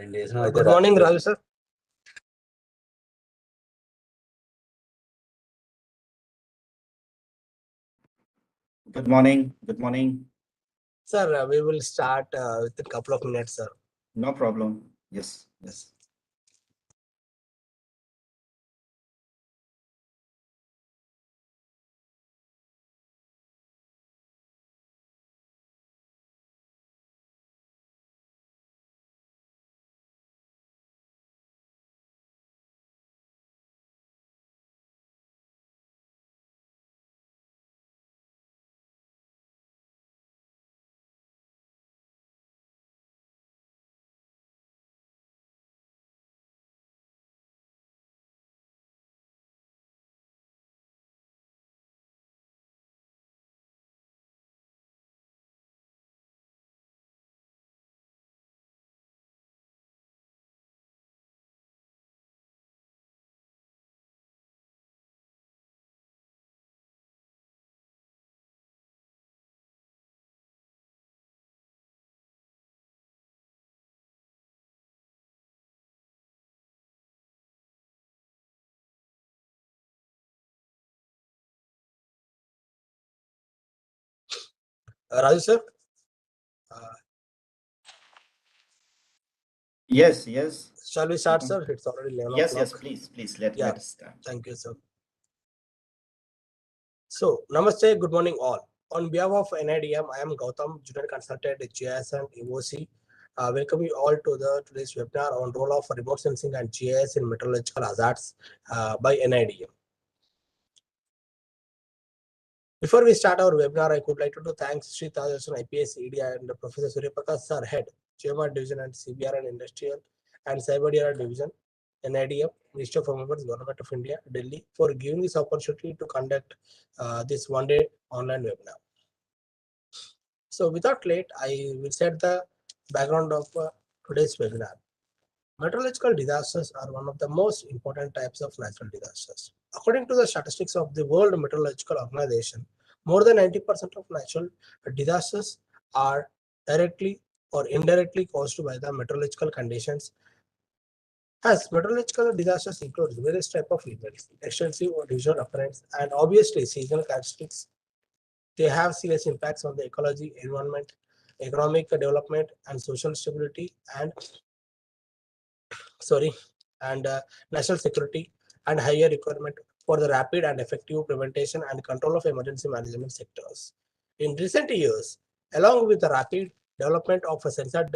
Good morning, Raju sir. Good morning. Good morning. Sir, we will start with a couple of minutes, sir. No problem. Yes. Yes. Raju sir. Yes. Yes. Shall we start, sir? It's already 11 Yes. o'clock. Yes. Please. Let Yeah. us start. Thank you, sir. So, Namaste, good morning all. On behalf of NIDM, I am Gautam, Junior Consultant at GIS and EOC. Welcome you all to today's webinar on role of remote sensing and GIS in meteorological hazards by NIDM. Before we start our webinar, I would like to thank Sri Tajasan IPS, ED and Professor Suryaprakash Sir, Head, GMR Division and CBR and Industrial and Cyber DRR Division, NIDM, Ministry of Home Affairs, Government of India, Delhi, for giving this opportunity to conduct this one-day online webinar. So without late, I will set the background of today's webinar. Meteorological disasters are one of the most important types of natural disasters. According to the statistics of the World Meteorological Organization, more than 90% of natural disasters are directly or indirectly caused by the meteorological conditions. As meteorological disasters include various types of events, extensive or visual occurrence, and obviously seasonal characteristics, they have serious impacts on the ecology, environment, economic development, and social stability, and national security, and higher requirement for the rapid and effective prevention and control of emergency management sectors. In recent years, along with the rapid development of a sensor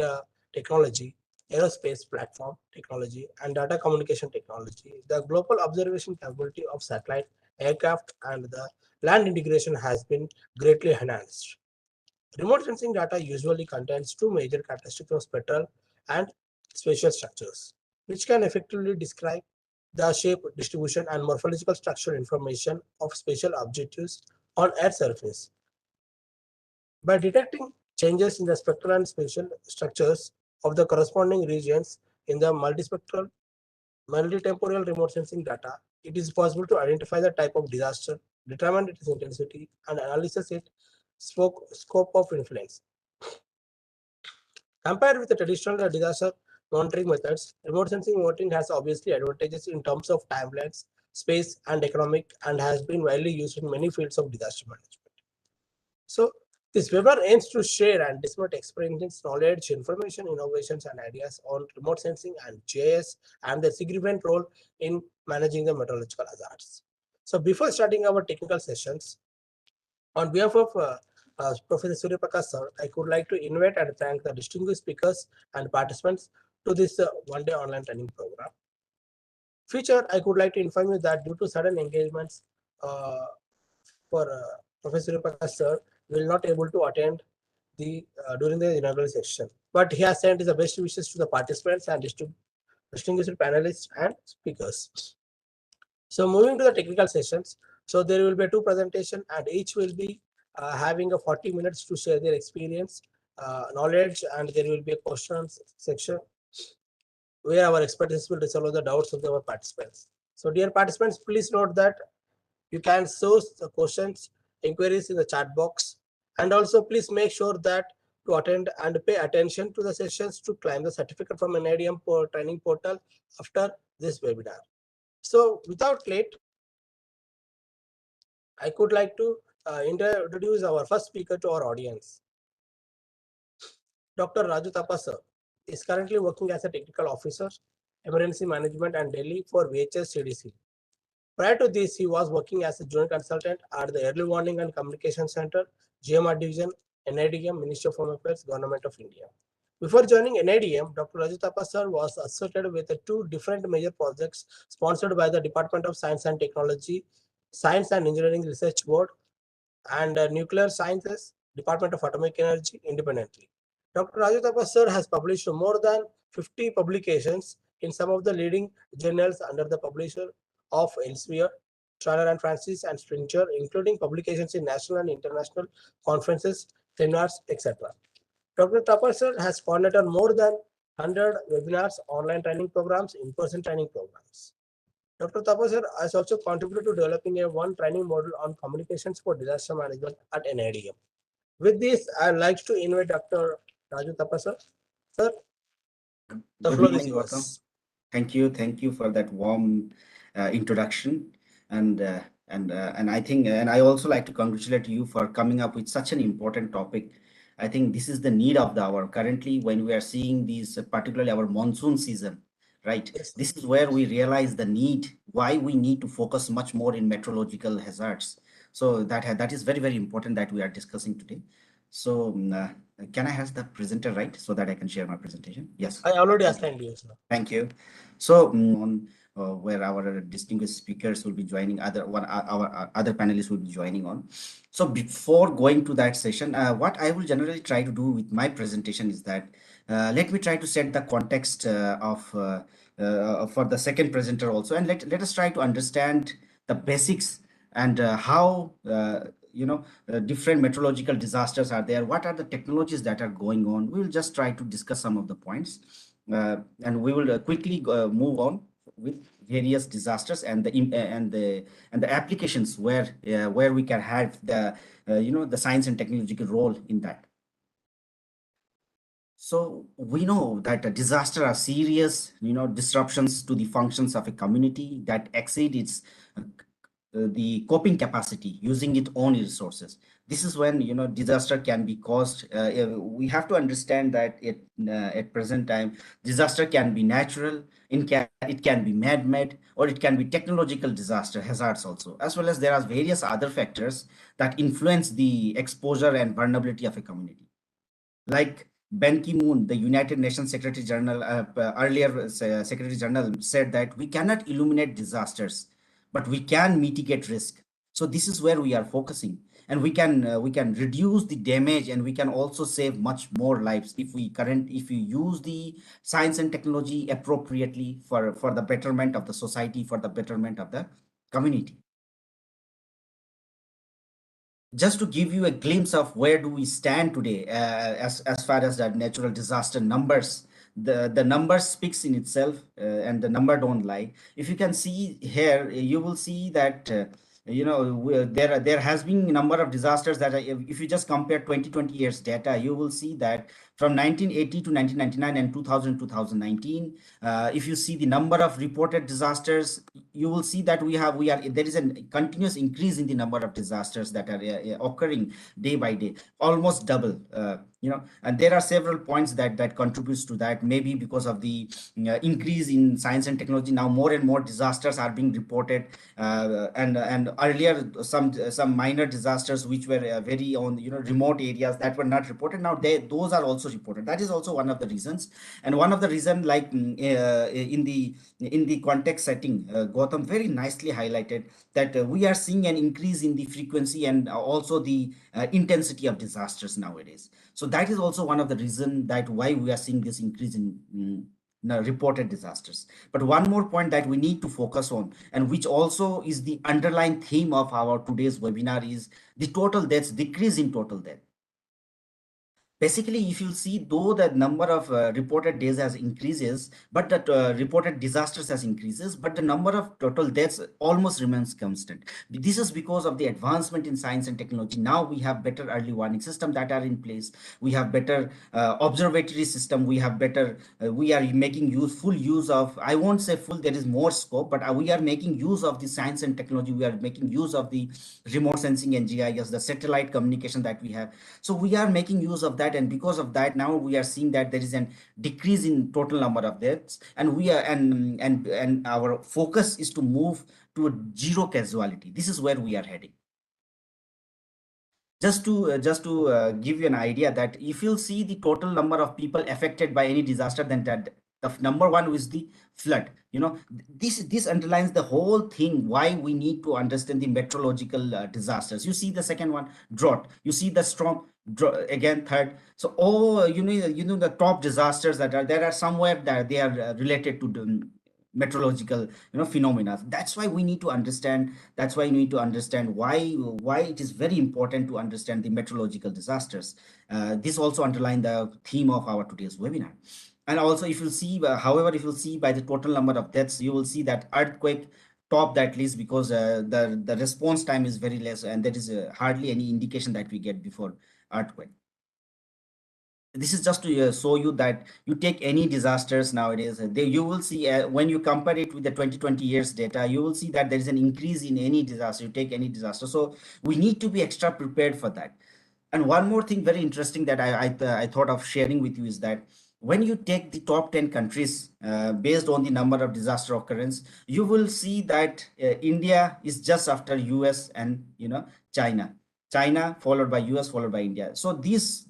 technology, aerospace platform technology, and data communication technology, the global observation capability of satellite, aircraft, and the land integration has been greatly enhanced. Remote sensing data usually contains two major characteristics of spectral and spatial structures, which can effectively describe the shape, distribution, and morphological structure information of spatial objects on Earth's surface. By detecting changes in the spectral and spatial structures of the corresponding regions in the multispectral, multitemporal remote sensing data, it is possible to identify the type of disaster, determine its intensity, and analyze its scope of influence. Compared with the traditional disaster monitoring methods, remote sensing monitoring has obviously advantages in terms of timelines, space, and economic, and has been widely used in many fields of disaster management. So, this webinar aims to share and disseminate experiences, knowledge, information, innovations, and ideas on remote sensing and GIS and their significant role in managing the meteorological hazards. So, before starting our technical sessions, on behalf of Professor Suryaprakash Sir, I would like to invite and thank the distinguished speakers and participants to this one-day online training program. Future, I would like to inform you that due to sudden engagements for Professor Suryaprakash Sir, will not able to attend the during the inaugural session, but he has sent his best wishes to the participants and distinguished panelists and speakers. So moving to the technical sessions, so there will be two presentations and each will be having a 40 minutes to share their experience, knowledge, and there will be a questions section where our experts will resolve the doubts of our participants. So dear participants, please note that you can source the questions, inquiries in the chat box, and also please make sure that to attend and pay attention to the sessions to claim the certificate from NIDM training portal after this webinar. So without late, I could like to introduce our first speaker to our audience. Dr. Raju Tapasar is currently working as a technical officer, emergency management and Delhi for VHS CDC. Prior to this, he was working as a junior consultant at the Early Warning and Communication Center, GMR Division, NIDM, Ministry of Home Affairs, Government of India. Before joining NIDM, Dr. Raju Tapasar was associated with the two different major projects sponsored by the Department of Science and Technology, Science and Engineering Research Board, and Nuclear Sciences, Department of Atomic Energy independently. Dr. Raju Tapasar has published more than 50 publications in some of the leading journals under the publisher of Elsevier, Turner and Francis, and Springer, including publications in national and international conferences, seminars, etc. Dr. Tapasar has coordinated more than 100 webinars, online training programs, in-person training programs. Dr. Tapasar has also contributed to developing a one training model on communications for disaster management at NIDM. With this, I'd like to invite Dr. Raju Tapasar. Sir, the Good floor is morning, yours. Gautam. Thank you for that warm introduction, and I think, and I also like to congratulate you for coming up with such an important topic. I think this is the need of the hour currently when we are seeing these, particularly our monsoon season, right? Yes. This is where we realize the need, why we need to focus much more in meteorological hazards. So that is very, very important that we are discussing today. So can I have the presenter right so that I can share my presentation? Yes. I already assigned you, sir. Thank you. So on where our distinguished speakers will be joining, our other panelists will be joining on. So before going to that session, what I will generally try to do with my presentation is that let me try to set the context for the second presenter also, and let us try to understand the basics and how different meteorological disasters are there. What are the technologies that are going on? We will just try to discuss some of the points. And we will quickly move on with various disasters and the applications where we can have the science and technological role in that. So we know that a disaster are serious disruptions to the functions of a community that exceed its the coping capacity using its own resources. This is when disaster can be caused. We have to understand that at present time, disaster can be natural, it can be man-made, or it can be technological disaster hazards also, as well as there are various other factors that influence the exposure and vulnerability of a community. Like Ban Ki-moon, the United Nations Secretary General, earlier Secretary General said that we cannot eliminate disasters, but we can mitigate risk. So this is where we are focusing, and we can reduce the damage, and we can also save much more lives if we use the science and technology appropriately for the betterment of the society, for the betterment of the community. Just to give you a glimpse of where do we stand today as far as the natural disaster numbers, the number speaks in itself, and the number don't lie. If you can see here, you will see that there has been a number of disasters that if you just compare 2020 years data, you will see that from 1980 to 1999 and 2000 2019, if you see the number of reported disasters, you will see that there is a continuous increase in the number of disasters that are occurring day by day, almost double. And there are several points that contributes to that. Maybe because of the increase in science and technology, now more and more disasters are being reported, and earlier some minor disasters which were very on remote areas that were not reported, now those are also reported. That is also one of the reasons. And one of the reason, like in the context setting, Gautam very nicely highlighted that we are seeing an increase in the frequency and also the intensity of disasters nowadays. So that is also one of the reasons that why we are seeing this increase in reported disasters. But one more point that we need to focus on, and which also is the underlying theme of our today's webinar, is the total deaths, decrease in total death. Basically, if you see, though the number of reported days has increases, but the reported disasters has increases, but the number of total deaths almost remains constant. This is because of the advancement in science and technology. Now we have better early warning system that are in place. We have better observatory system. We have better, we are making full use of, I won't say full, there is more scope, but we are making use of the science and technology. We are making use of the remote sensing and GIS, the satellite communication that we have. So we are making use of that, and because of that, now we are seeing that there is an decrease in total number of deaths, and we are and our focus is to move to a zero casualty. This is where we are heading. Just to give you an idea that if you'll see the total number of people affected by any disaster, then that the number one is the flood. You know, this underlines the whole thing why we need to understand the meteorological disasters. You see the second one, drought. You see the storm, again third. So you know the top disasters that are there are somewhere that they are related to the meteorological phenomena. That's why we need to understand. That's why you need to understand why it is very important to understand the meteorological disasters. This also underline the theme of our today's webinar. And also, if you see, however, if you see by the total number of deaths, you will see that earthquake top that list, because the response time is very less, and there is hardly any indication that we get before earthquake. This is just to show you that you take any disasters nowadays, you will see when you compare it with the 2020 years data, you will see that there is an increase in any disaster. You take any disaster, so we need to be extra prepared for that. And one more thing very interesting that I thought of sharing with you is that when you take the top 10 countries based on the number of disaster occurrence, you will see that India is just after US and China followed by US followed by India. So this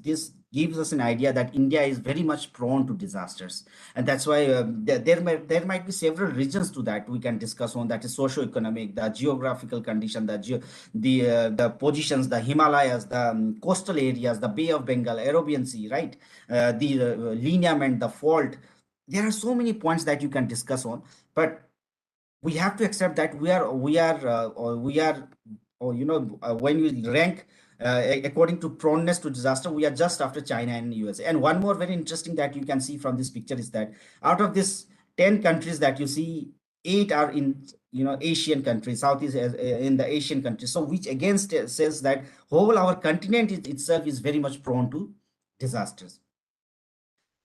gives us an idea that India is very much prone to disasters, and that's why there might be several regions to that we can discuss on. That is socio-economic, the geographical condition, the positions, the Himalayas, the coastal areas, the Bay of Bengal, Arabian Sea, right? The lineament, the fault. There are so many points that you can discuss on, but we have to accept that when we rank according to proneness to disaster, we are just after China and USA. And one more very interesting that you can see from this picture is that out of this 10 countries that you see, 8 are in Asian countries, Southeast in the Asian countries. So which again says that whole our continent itself is very much prone to disasters.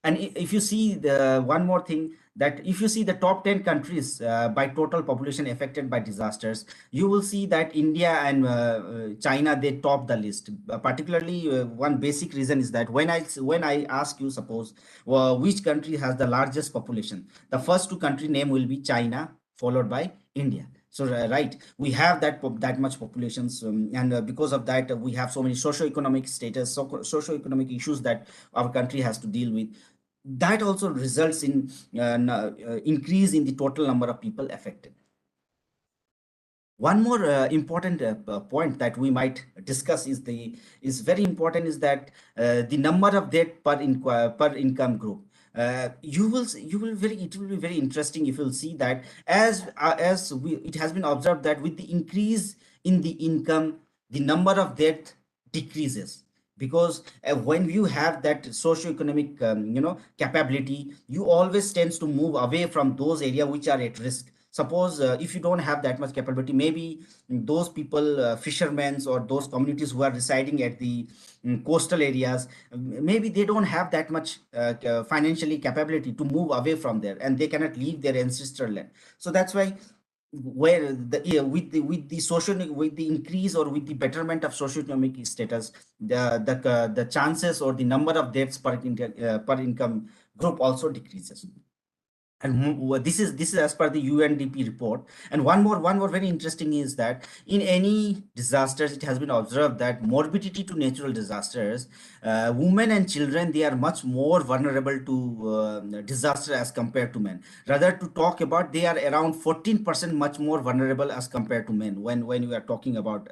And if you see the one more thing, that if you see the top 10 countries by total population affected by disasters, you will see that India and China, they top the list. Particularly one basic reason is that when I ask you, suppose, which country has the largest population, the first two country name will be China followed by India. So right, we have that much populations, and because of that, we have so many socio-economic status, socio-economic issues that our country has to deal with. That also results in increase in the total number of people affected. One more important point that we might discuss is very important, is that the number of debt per income group. It will be very interesting if you'll see that it has been observed that with the increase in the income, the number of debt decreases, because when you have that socioeconomic capability, you always tends to move away from those areas which are at risk. Suppose if you don't have that much capability, maybe those people, fishermen or those communities who are residing at the coastal areas, maybe they don't have that much financially capability to move away from there, and they cannot leave their ancestral land. So that's why where with the social, with the increase or with the betterment of socioeconomic status, the chances or the number of deaths per income group also decreases. And this is as per the UNDP report. And one more very interesting is that in any disasters, it has been observed that morbidity to natural disasters, women and children, they are much more vulnerable to disaster as compared to men. Rather, to talk about, they are around 14% much more vulnerable as compared to men when we are talking about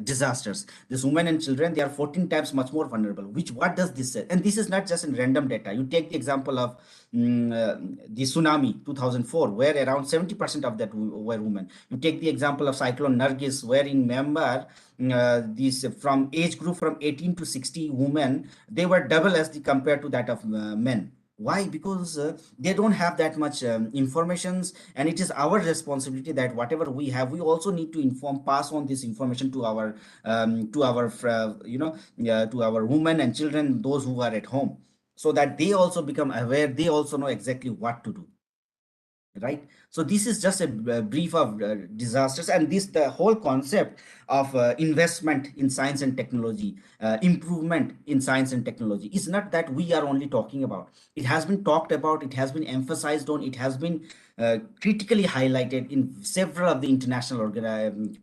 disasters. This women and children, they are 14 times much more vulnerable. What does this say? And this is not just in random data. You take the example of the tsunami 2004, where around 70% of that were women. You take the example of Cyclone Nargis, where in Myanmar, these from age group from 18 to 60 women, they were double as the compared to that of men. Why? Because they don't have that much informations, and it is our responsibility that whatever we have, we also need to pass on this information to our to our women and children, those who are at home, so that they also become aware, they also know exactly what to do, right? So this is just a brief of disasters, and this the whole concept of investment in science and technology, improvement in science and technology is not that we are only talking about. It has been talked about, it has been emphasized on, it has been critically highlighted in several of the international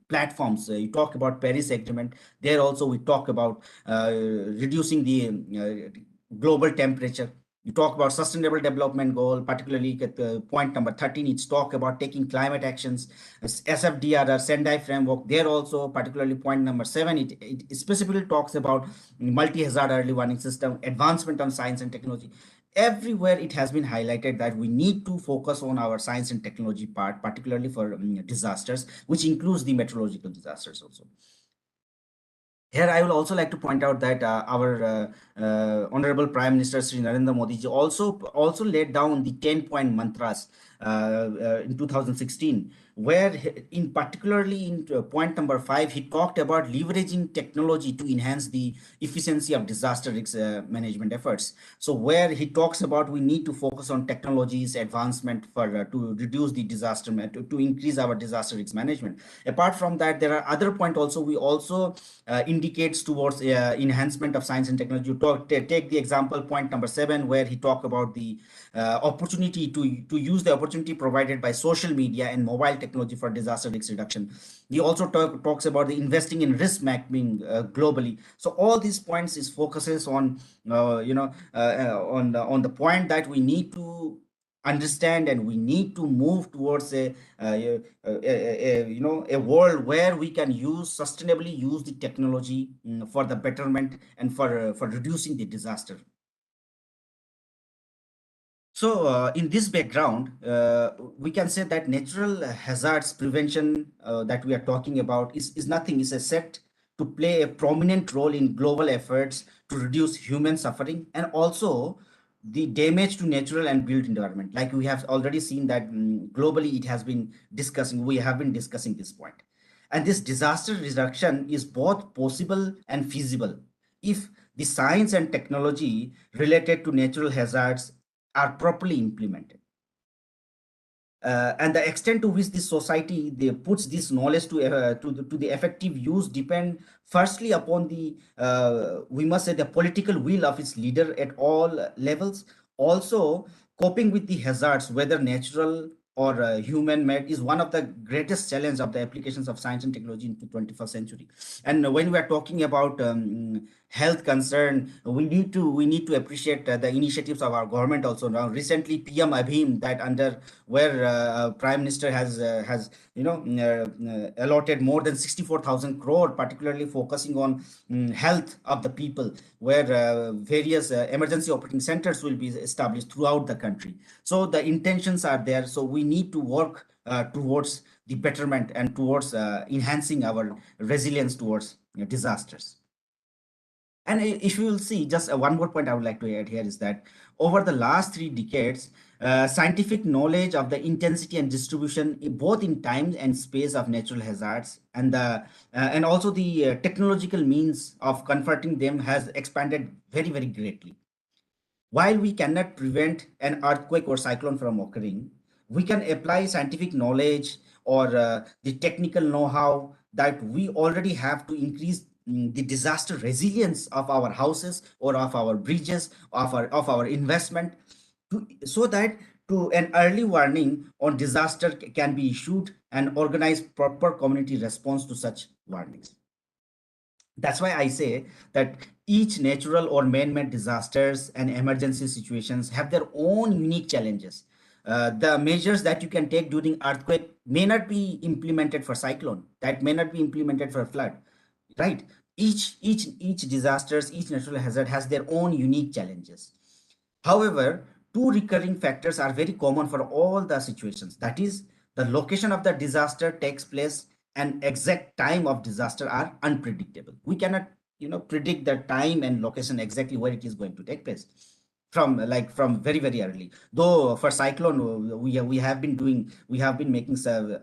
platforms. You talk about Paris Agreement, there also we talk about reducing the global temperature. You talk about sustainable development goal, particularly at the point number 13, it's talk about taking climate actions. SFDRR, Sendai framework, there also, particularly point number 7, it specifically talks about multi-hazard early warning system, advancement on science and technology. Everywhere it has been highlighted that we need to focus on our science and technology part, particularly for disasters, which includes the meteorological disasters also. Here, I will also like to point out that our Honorable Prime Minister Sri Narendra Modi ji also laid down the 10-point mantras in 2016, where in particularly in point number 5, he talked about leveraging technology to enhance the efficiency of disaster risk management efforts. So where he talks about we need to focus on technologies advancement for to reduce the disaster, to increase our disaster risk management. Apart from that, there are other points also. We also indicates towards enhancement of science and technology. Take the example point number 7, where he talked about the opportunity to use the opportunity provided by social media and mobile technology for disaster risk reduction. He also talks about the investing in risk mapping globally. So all these points is focuses on on the point that we need to understand, and we need to move towards a world where we can sustainably use the technology for the betterment and for reducing the disaster. So in this background, we can say that natural hazards prevention that we are talking about is nothing, is a set to play a prominent role in global efforts to reduce human suffering and also the damage to natural and built environment. Like we have already seen that globally it has been discussing, we have been discussing this point. And this disaster reduction is both possible and feasible if the science and technology related to natural hazards are properly implemented. And the extent to which this society they puts this knowledge to the effective use depend firstly upon the we must say the political will of its leader at all levels. Also, coping with the hazards, whether natural or human made, is one of the greatest challenge of the applications of science and technology into 21st century. And when we are talking about health concern, we need to appreciate the initiatives of our government also. Now recently PM Abhim, that under where Prime Minister has allotted more than 64,000 crore, particularly focusing on health of the people, where various emergency operating centers will be established throughout the country. So the intentions are there, so we need to work towards the betterment and towards enhancing our resilience towards disasters. And if you will see, just one more point I would like to add here is that over the last 3 decades, scientific knowledge of the intensity and distribution, both in time and space, of natural hazards, and also the technological means of confronting them has expanded very, very greatly. While we cannot prevent an earthquake or cyclone from occurring, we can apply scientific knowledge or the technical know-how that we already have to increase the disaster resilience of our houses or of our bridges, of our investment, so that to an early warning on disaster can be issued and organize proper community response to such warnings. That's why I say that each natural or man-made disasters and emergency situations have their own unique challenges. The measures that you can take during earthquake may not be implemented for cyclone, that may not be implemented for flood, right? Each disasters, each natural hazard has their own unique challenges. However, two recurring factors are very common for all the situations. That is, the location of the disaster takes place and exact time of disaster are unpredictable. We cannot, predict the time and location exactly where it is going to take place from very early. Though for cyclone, we have been making some,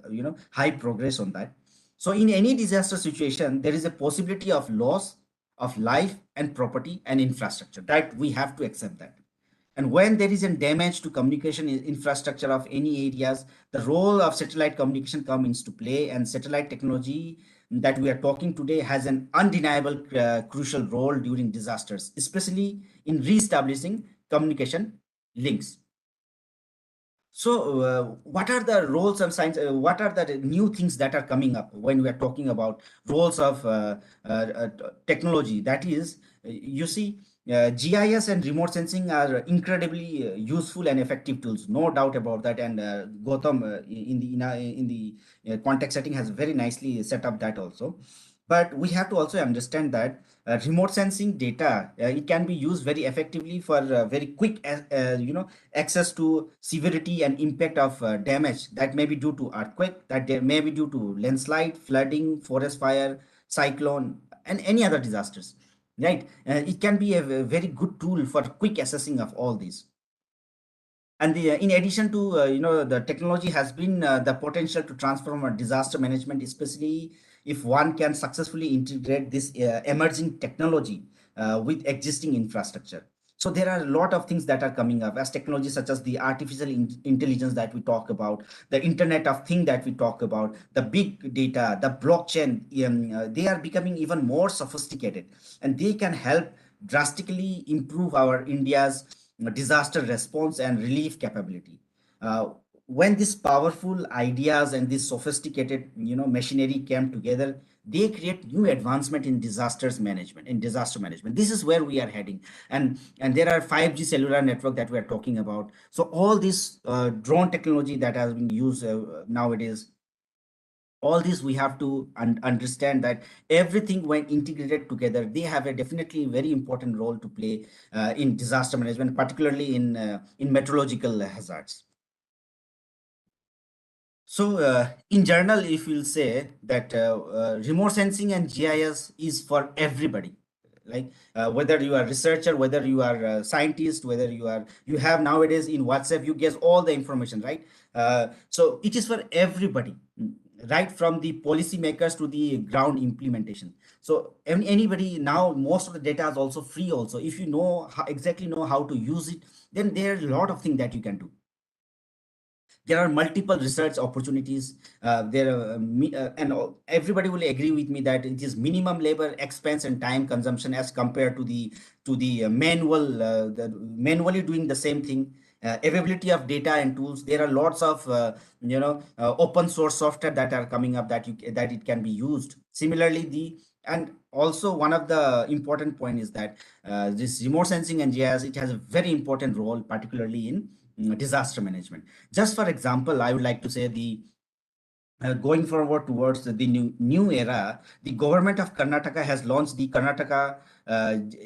high progress on that. So in any disaster situation, there is a possibility of loss of life and property and infrastructure, that we have to accept that. And when there is a damage to communication infrastructure of any areas, the role of satellite communication comes into play, and satellite technology that we are talking today has an undeniable crucial role during disasters, especially in reestablishing communication links. So, what are the roles of science? What are the new things that are coming up when we are talking about roles of technology? That is, you see, GIS and remote sensing are incredibly useful and effective tools, no doubt about that. And Gautam, in the context setting, has very nicely set up that also. But we have to also understand that remote sensing data, it can be used very effectively for very quick access to severity and impact of damage that may be due to earthquake, that they may be due to landslide, flooding, forest fire, cyclone, and any other disasters, right? It can be a very good tool for quick assessing of all these. And in addition to, the technology has been the potential to transform our disaster management, especially if one can successfully integrate this emerging technology with existing infrastructure. So there are a lot of things that are coming up as technology, such as the artificial intelligence that we talk about, the Internet of Things that we talk about, the big data, the blockchain. They are becoming even more sophisticated, and they can help drastically improve our India's disaster response and relief capability. When these powerful ideas and this sophisticated, machinery came together, they create new advancement in disaster management. This is where we are heading. And there are 5G cellular network that we are talking about. So all this drone technology that has been used nowadays, all this we have to understand that everything, when integrated together, they have a definitely very important role to play in disaster management, particularly in meteorological hazards. So in general, if we'll say that remote sensing and GIS is for everybody, like whether you are researcher, whether you are a scientist, whether you have nowadays in WhatsApp, you get all the information, right? So it is for everybody, right from the policymakers to the ground implementation. So anybody now, most of the data is also free also. If you know exactly know how to use it, then there are a lot of things that you can do. There are multiple research opportunities and everybody will agree with me that it is minimum labor expense and time consumption as compared to the manually doing the same thing. Availability of data and tools, there are lots of open source software that are coming up that it can be used. Similarly, and also one of the important point is that this remote sensing and GIS, it has a very important role, particularly in disaster management. Just for example, I would like to say the going forward towards the new era, the government of Karnataka has launched the Karnataka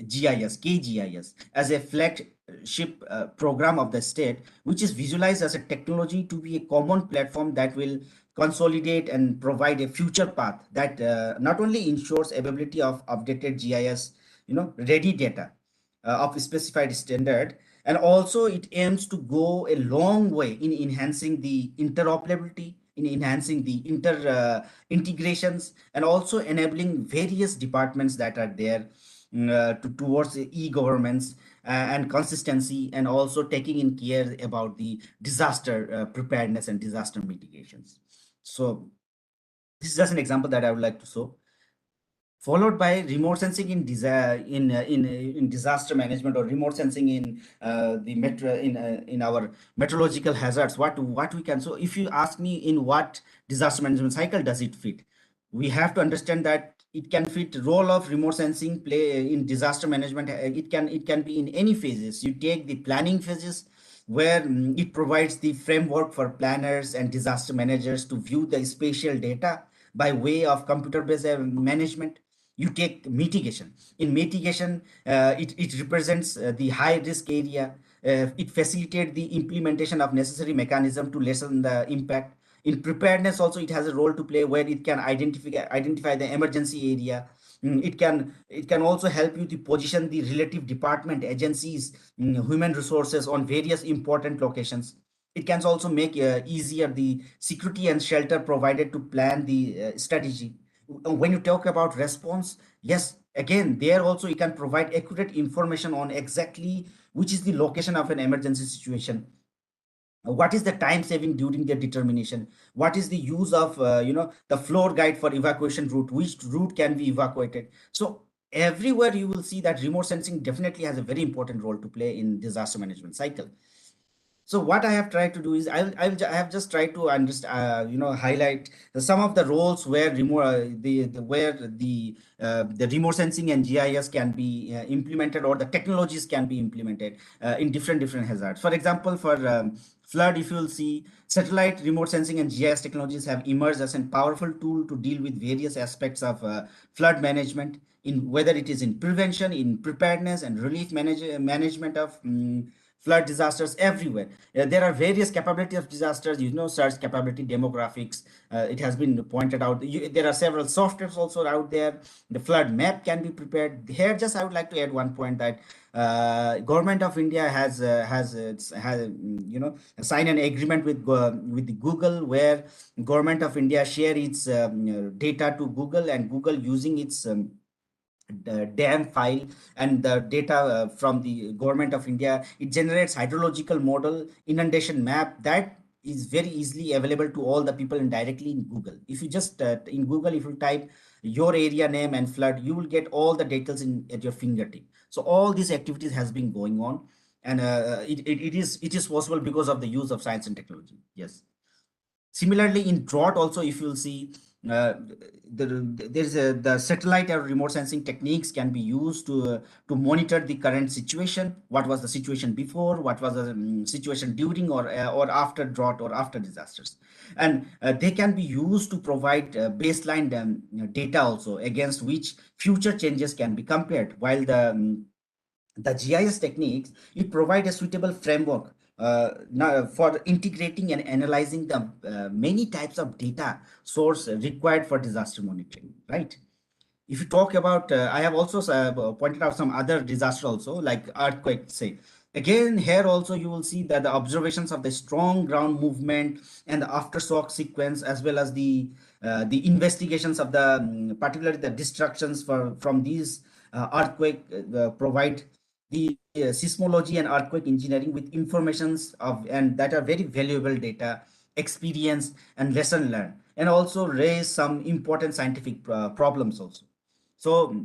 GIS, KGIS, as a flagship program of the state, which is visualized as a technology to be a common platform that will consolidate and provide a future path that not only ensures availability of updated GIS, ready data of specified standard, and also it aims to go a long way in enhancing the interoperability, in enhancing the integrations, and also enabling various departments that are there towards the e-governments and consistency, and also taking in care about the disaster preparedness and disaster mitigations. So this is just an example that I would like to show, followed by remote sensing in disaster management, or remote sensing in in our meteorological hazards. What we can, so if you ask me in what disaster management cycle does it fit, we have to understand that it can fit role of remote sensing play in disaster management. It can be in any phases. You take the planning phases, where it provides the framework for planners and disaster managers to view the spatial data by way of computer-based management. You take mitigation. In mitigation, it represents the high risk area It facilitates the implementation of necessary mechanism to lessen the impact. In preparedness also, it has a role to play where it can identify the emergency area. It can also help you to position the relative department, agencies, human resources on various important locations. It can also make easier the security and shelter provided to plan the strategy. When you talk about response, yes, again, there also you can provide accurate information on exactly which is the location of an emergency situation, what is the time saving during their determination, what is the use of the floor guide for evacuation route, which route can be evacuated. So everywhere you will see that remote sensing definitely has a very important role to play in disaster management cycle. So what I have tried to do is I have just tried to understand, highlight some of the roles where the remote sensing and GIS can be implemented, or the technologies can be implemented in different hazards. For example, for flood, if you will see, satellite remote sensing and GIS technologies have emerged as a powerful tool to deal with various aspects of flood management, in whether it is in prevention, in preparedness, and relief management of flood disasters everywhere. There are various capability of disasters, search capability, demographics. It has been pointed out. There are several softwares also out there. The flood map can be prepared. Here, just I would like to add one point that government of India signed an agreement with the Google, where government of India share its data to Google, and Google using its the dam file and the data from the government of India, it generates hydrological model, inundation map that is very easily available to all the people and directly in Google. If you just in Google, if you type your area name and flood, you will get all the details at your fingertip. So all these activities has been going on, and it is possible because of the use of science and technology. Yes. Similarly, in drought also, if you'll see, uh, the satellite or remote sensing techniques can be used to monitor the current situation. What was the situation before? What was the situation during or after drought or after disasters? And they can be used to provide baseline data also, against which future changes can be compared. While the GIS techniques, it provide a suitable framework now for integrating and analyzing the many types of data source required for disaster monitoring, right? If you talk about, I have also pointed out some other disaster also, like earthquake, say. Again, here also you will see that the observations of the strong ground movement and the aftershock sequence, as well as the investigations of the particularly the destructions from these earthquake, provide the seismology and earthquake engineering with informations of, and that are very valuable data, experience, and lesson learned, and also raise some important scientific problems also. So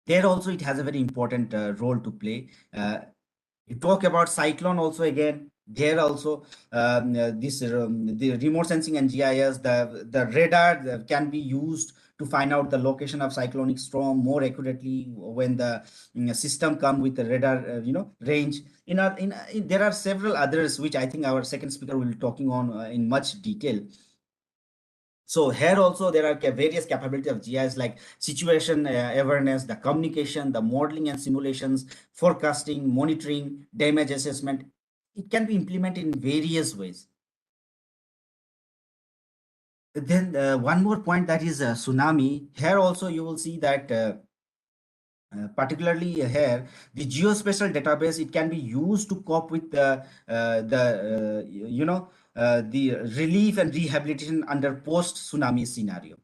there also it has a very important role to play. You talk about cyclone also, again, there also the remote sensing and GIS, the radar can be used to find out the location of cyclonic storm more accurately when the system come with the radar range. There are several others which I think our second speaker will be talking on in much detail. So here also there are various capabilities of GIS, like situation awareness, the communication, the modeling and simulations, forecasting, monitoring, damage assessment. It can be implemented in various ways. Then one more point, that is tsunami. Here also you will see that particularly here, the geospatial database, it can be used to cope with the relief and rehabilitation under post tsunami scenario.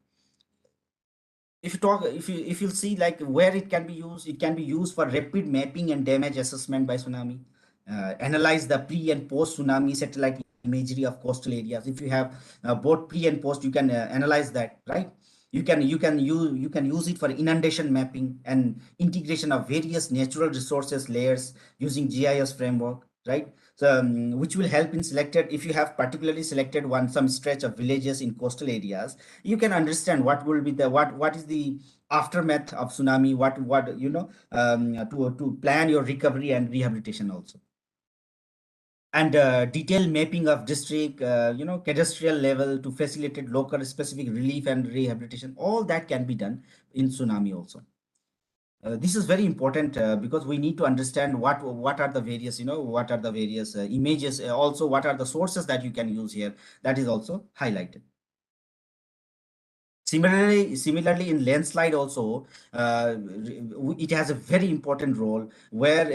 If you see, like, where it can be used, it can be used for rapid mapping and damage assessment by tsunami, analyze the pre and post tsunami satellite imagery of coastal areas. If you have both pre and post, you can analyze that, right? You can use it for inundation mapping and integration of various natural resources layers using GIS framework, right? So which will help in selected, if you have particularly selected some stretch of villages in coastal areas, you can understand what will be what is the aftermath of tsunami, what to plan your recovery and rehabilitation also. And detailed mapping of district, cadastral level to facilitate local specific relief and rehabilitation. All that can be done in tsunami also. This is very important because we need to understand what are the various, what are the various images, also what are the sources that you can use here. That is also highlighted. Similarly, in landslide also, it has a very important role where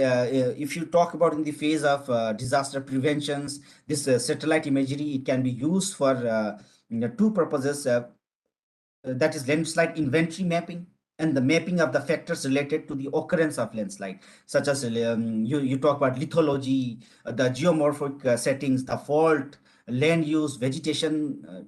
if you talk about in the phase of disaster preventions, this satellite imagery, it can be used for two purposes. That is landslide inventory mapping and the mapping of the factors related to the occurrence of landslide, such as you talk about lithology, the geomorphic settings, the fault, land use, vegetation,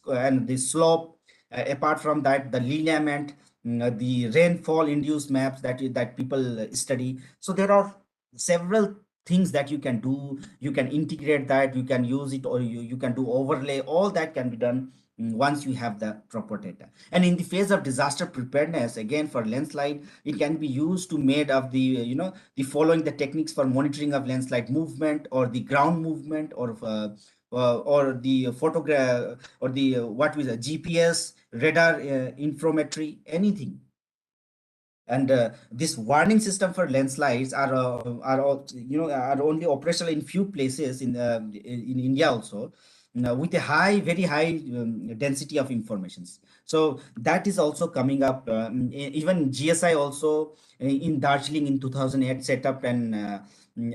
and the slope. Apart from that, the lineament, the rainfall induced maps that people study. So there are several things that you can do. You can integrate that, you can use it, or you can do overlay. All that can be done once you have the proper data. And in the phase of disaster preparedness, again for landslide, it can be used to made of the the following the techniques for monitoring of landslide movement or the ground movement or the photograph or the what with a GPS radar infrometry, anything. And this warning system for landslides are only operational in few places in India also, with a very high density of informations. So that is also coming up. Even GSI also in Darjeeling in 2008 set up an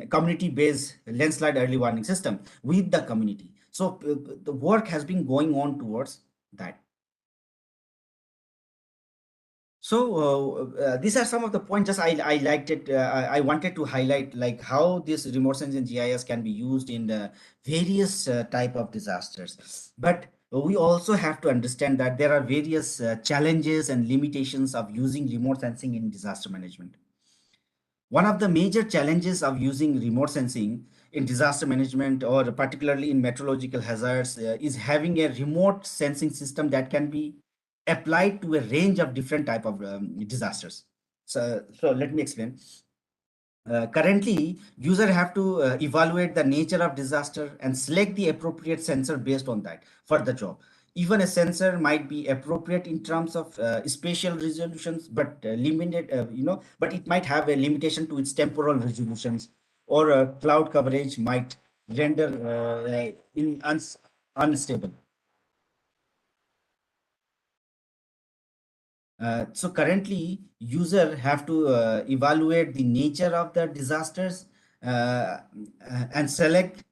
community-based landslide early warning system with the community. So the work has been going on towards that. So these are some of the points just I liked it. I wanted to highlight like how this remote sensing GIS can be used in various type of disasters. But we also have to understand that there are various challenges and limitations of using remote sensing in disaster management. One of the major challenges of using remote sensing in disaster management or particularly in meteorological hazards is having a remote sensing system that can be applied to a range of different type of disasters. So let me explain. Currently, user have to evaluate the nature of disaster and select the appropriate sensor based on that for the job. Even a sensor might be appropriate in terms of spatial resolutions, but limited, but it might have a limitation to its temporal resolutions, or cloud coverage might render unstable. So currently, user have to evaluate the nature of the disasters and select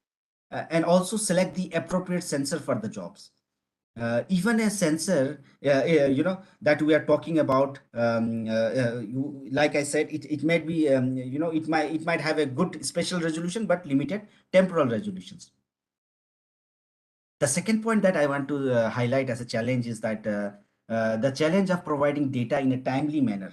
and also select the appropriate sensor for the jobs. Even a sensor, that we are talking about, like I said, it might be, it might have a good spatial resolution but limited temporal resolutions. The second point that I want to highlight as a challenge is that the challenge of providing data in a timely manner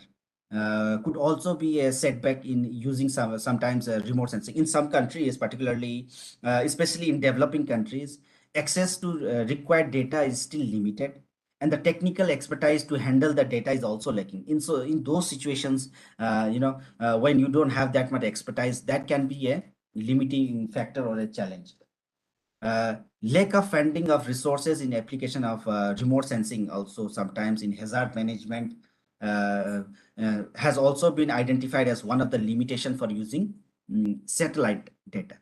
could also be a setback in using sometimes remote sensing. In some countries, particularly, especially in developing countries, access to required data is still limited, and the technical expertise to handle the data is also lacking. In those situations, when you don't have that much expertise, that can be a limiting factor or a challenge. Lack of funding of resources in application of remote sensing also sometimes in hazard management has also been identified as one of the limitation for using satellite data.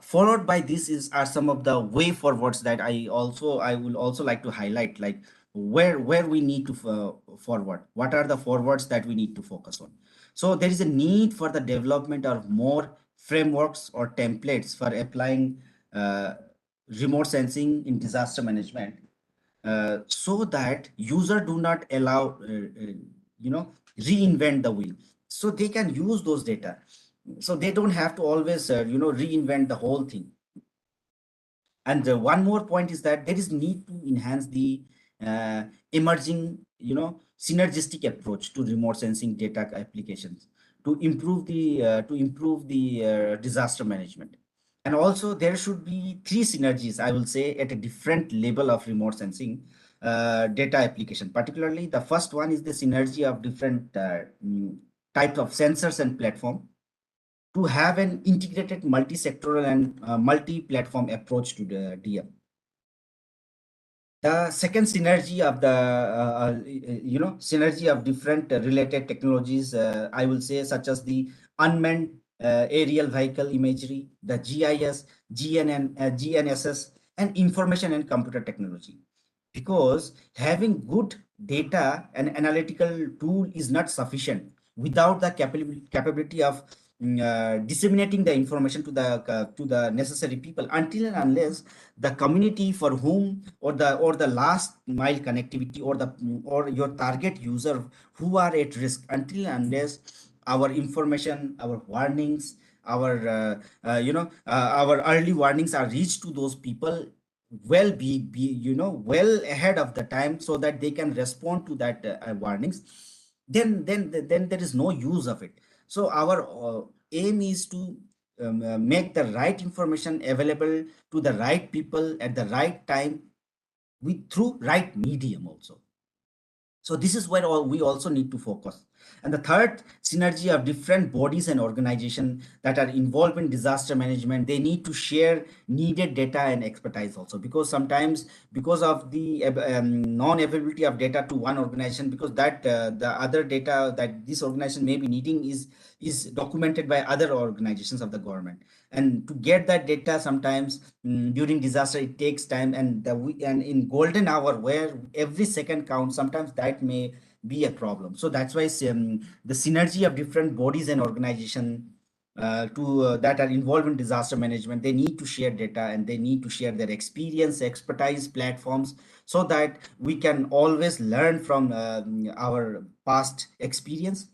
Followed by this are some of the way forwards that I will also like to highlight, like where we need to forward. What are the forwards that we need to focus on? So there is a need for the development of more frameworks or templates for applying remote sensing in disaster management, so that user do not allow reinvent the wheel. So they can use those data, so they don't have to always reinvent the whole thing. And one more point is that there is need to enhance the emerging synergistic approach to remote sensing data applications to improve the disaster management. And also there should be three synergies, I will say, at a different level of remote sensing data application. Particularly, the first one is the synergy of different types of sensors and platform to have an integrated multi-sectoral and multi-platform approach to the DM. The second synergy of the synergy of different related technologies, I will say, such as the unmanned aerial vehicle imagery, the GIS, GNSS, and information and computer technology. Because having good data and analytical tool is not sufficient without the capability of disseminating the information to the necessary people, until and unless the community for whom, or the last mile connectivity, or your target user who are at risk, until and unless our information, our warnings, our early warnings are reached to those people well ahead of the time, so that they can respond to that warnings, then there is no use of it. So our aim is to make the right information available to the right people at the right time, with through right medium also. So this is where we also need to focus. And the third synergy of different bodies and organizations that are involved in disaster management, they need to share needed data and expertise also, because sometimes, because of the non-availability of data to one organization, because that the other data that this organization may be needing is documented by other organizations of the government, and to get that data sometimes during disaster it takes time, and in golden hour where every second counts, sometimes that may be a problem. So that's why the synergy of different bodies and organization to that are involved in disaster management, they need to share data, and they need to share their experience, expertise, platforms, so that we can always learn from our past experience,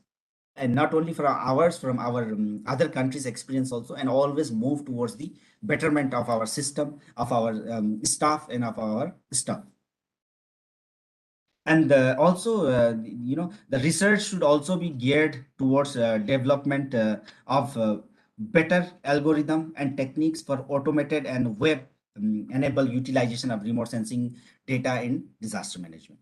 and not only from ours, from our other countries experience also, and always move towards the betterment of our system, of our staff, and of our staff. And also the research should also be geared towards development of better algorithm and techniques for automated and web enable utilization of remote sensing data in disaster management.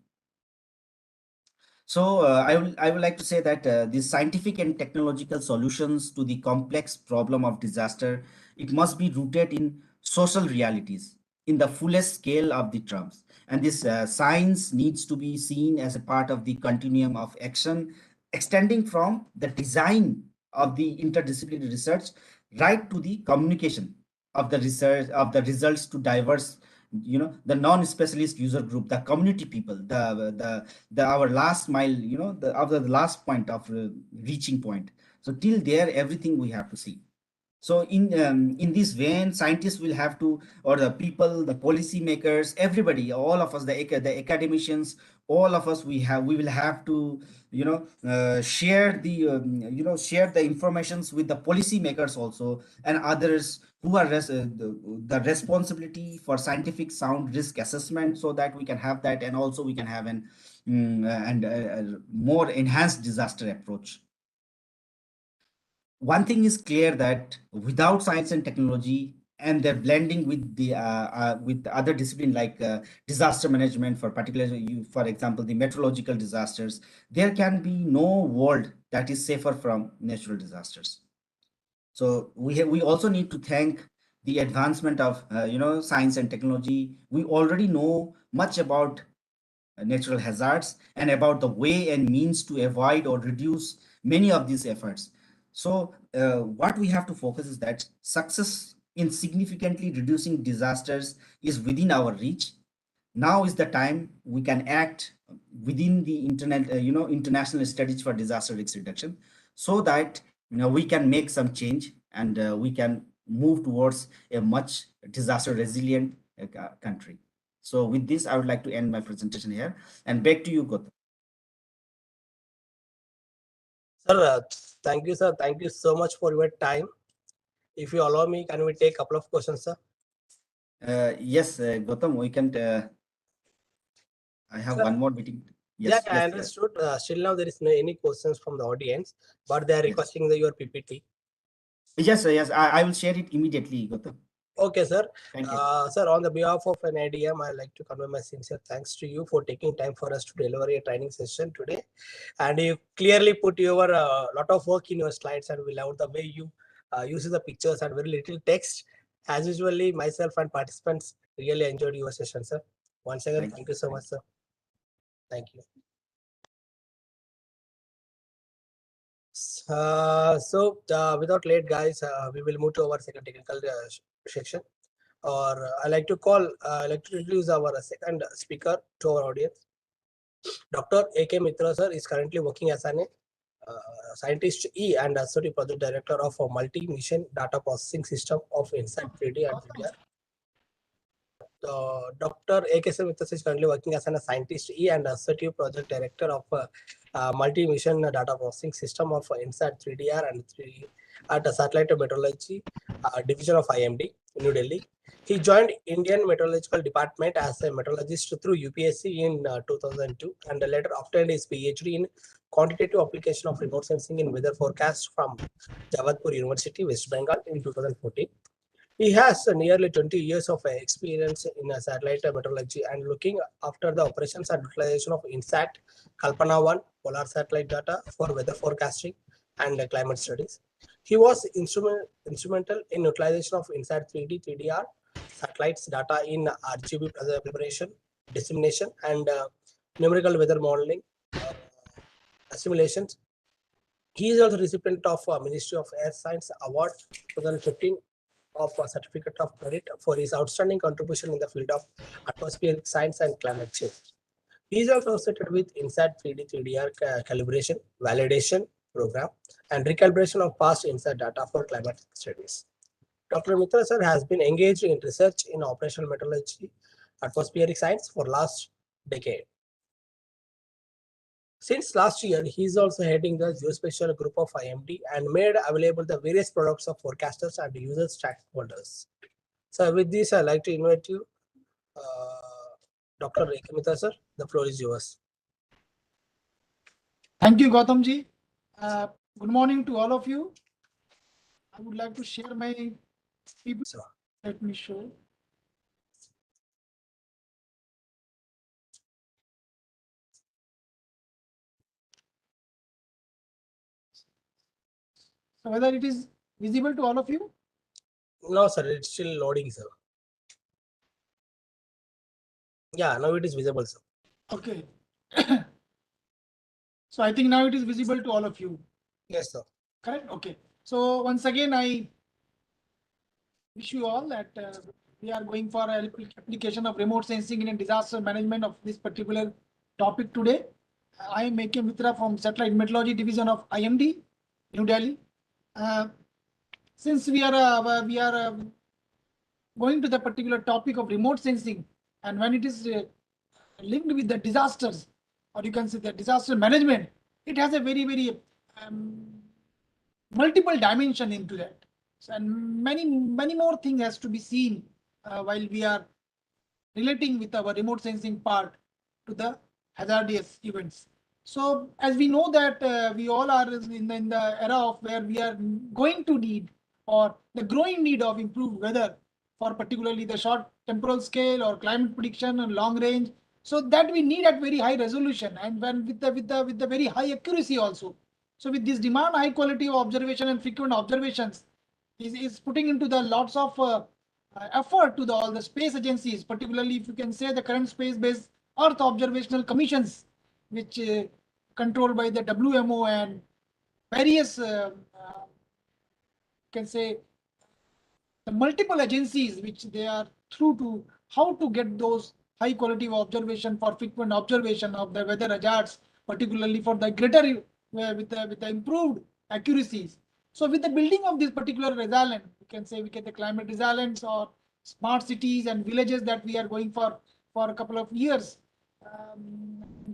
So I would like to say that the scientific and technological solutions to the complex problem of disaster, it must be rooted in social realities in the fullest scale of the terms. And this science needs to be seen as a part of the continuum of action, extending from the design of the interdisciplinary research right to the communication of the research of the results to diverse, the non-specialist user group, the community people, the our last mile, the last point of reaching point. So till there, everything we have to see. So in this vein, scientists will have to, or the people, the policy makers, everybody, all of us, the academicians, all of us, we will have to, share the informations with the policy makers also, and others who are the responsibility for scientific sound risk assessment, so that we can have that, and also we can have an more enhanced disaster approach. One thing is clear, that without science and technology and their blending with the with other discipline, like disaster management, for particularly for example the meteorological disasters, there can be no world that is safer from natural disasters. So we also need to thank the advancement of science and technology. We already know much about natural hazards, and about the way and means to avoid or reduce many of these efforts. So what we have to focus is that success in significantly reducing disasters is within our reach. Now is the time we can act within the international strategy for disaster risk reduction, so that we can make some change, and we can move towards a much disaster resilient country. So with this, I would like to end my presentation here, and back to you, Gautam. Sir, thank you, sir. Thank you so much for your time. If you allow me, can we take a couple of questions, sir? Yes, Gautam, we can. I have Sir, one more meeting. yeah, Yes, I yes, understood. Still now there is no any questions from the audience, but they are yes, requesting your PPT. yes, yes. I will share it immediately, Gautam. Okay, sir. Thank you. Sir, on the behalf of NIDM, I'd like to convey my sincere thanks to you for taking time for us to deliver a training session today. And you clearly put your lot of work in your slides, and we love the way you use the pictures and very little text. As usually, myself and participants really enjoyed your session, sir. Once again, thank you so much, sir. Thank you. Without late, guys, we will move to our second technical section. Or I like to introduce our second speaker to our audience. Dr. A.K. Mitra sir is currently working as an scientist E and associate project director of a multi-mission data processing system of INSAT 3D and 3DR. Dr. A.K. Mitra is currently working as a scientist E and associate project director of a multi-mission data processing system of INSAT 3DR and 3 at the Satellite Meteorology Division of IMD in New Delhi. He joined Indian Meteorological Department as a meteorologist through UPSC in 2002 and later obtained his PhD in quantitative application of remote sensing in weather forecast from Jawadhpur University, West Bengal in 2014. He has nearly 20 years of experience in satellite meteorology and looking after the operations and utilization of INSAT, Kalpana 1 polar satellite data for weather forecasting and climate studies. He was instrumental in utilization of INSAT 3D, 3DR satellites data in RGB preparation, dissemination, and numerical weather modeling simulations. He is also recipient of Ministry of Air Science Award 2015 of a certificate of merit for his outstanding contribution in the field of atmospheric science and climate change. He is also associated with INSAT 3D 3DR calibration, validation program, and recalibration of past INSAT data for climate studies. Dr. Mitra sir has been engaged in research in operational meteorology, atmospheric science for last decade. Since last year, he is also heading the geospatial group of IMD and made available the various products of forecasters and user stakeholders. So with this, I'd like to invite you, Dr. A.K. Mitra sir, the floor is yours. Thank you, Gautam ji. Good morning to all of you. I would like to share my people. So, Let me show. So whether it is visible to all of you? no, sir, it's still loading, sir. Yeah, now it is visible, sir. Okay. So I think now it is visible to all of you. Yes, sir. Correct? Okay. So once again, I wish you all that we are going for an application of remote sensing in disaster management of this particular topic today. I am A.K. Mitra from Satellite Meteorology Division of IMD, New Delhi. Since we are going to the particular topic of remote sensing, and when it is linked with the disasters, or you can say the disaster management, it has a very multiple dimension into that. So, and many more things has to be seen while we are relating with our remote sensing part to the hazardous events. So as we know that we all are in the era of where we are going to need, or the growing need of improved weather for particularly the short temporal scale or climate prediction and long range. So that we need at very high resolution and when with the very high accuracy also. So with this demand, high quality of observation and frequent observations is putting into the lots of effort to all the space agencies, particularly if you can say the current space-based Earth observational commissions, which controlled by the WMO and various can say the multiple agencies which they are through to how to get those high quality of observation for frequent observation of the weather hazards, particularly for the greater with the improved accuracies. So with the building of this particular resilient, you can say we get the climate resilience or smart cities and villages that we are going for a couple of years.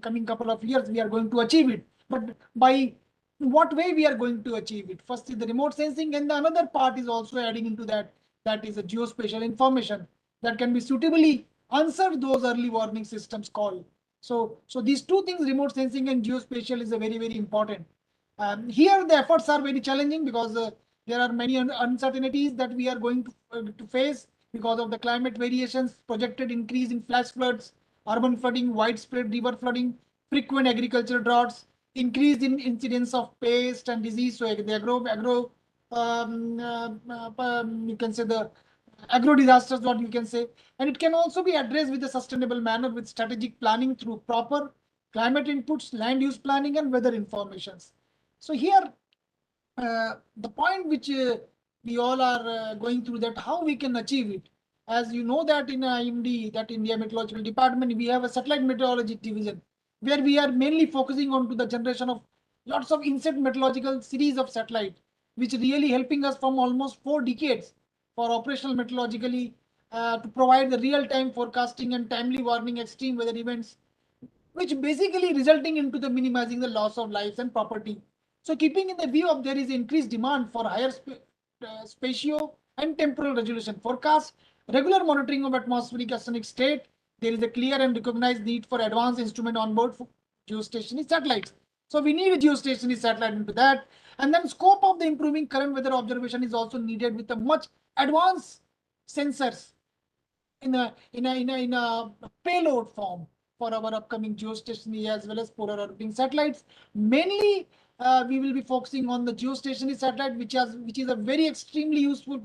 Coming couple of years, we are going to achieve it. But by what way we are going to achieve it? First is the remote sensing, and the another part is also adding into that. That is a geospatial information that can be suitably answer those early warning systems call. So these two things, remote sensing and geospatial, is a very important. Here the efforts are very challenging because there are many uncertainties that we are going to face because of the climate variations, projected increase in flash floods, urban flooding, widespread river flooding, frequent agricultural droughts, increase in incidence of pest and disease. So the you can say the agro disasters, what you can say, and it can also be addressed with a sustainable manner with strategic planning through proper climate inputs, land use planning, and weather informations. So here, the point which we all are going through, that how we can achieve it. As you know that in IMD, that India Meteorological Department, we have a satellite meteorology division where we are mainly focusing on to the generation of lots of inset meteorological series of satellite, which really helping us from almost 4 decades for operational meteorologically to provide the real-time forecasting and timely warning extreme weather events, which basically resulting into the minimizing the loss of lives and property. So keeping in the view of there is increased demand for higher spatio and temporal resolution forecast, regular monitoring of atmospheric oceanic state, there is a clear and recognized need for advanced instrument on board geostationary satellites. So we need a geostationary satellite into that. And then scope of the improving current weather observation is also needed with a much advanced sensors in a payload form for our upcoming geostationary as well as polar orbiting satellites. Mainly, we will be focusing on the geostationary satellite, which is a very extremely useful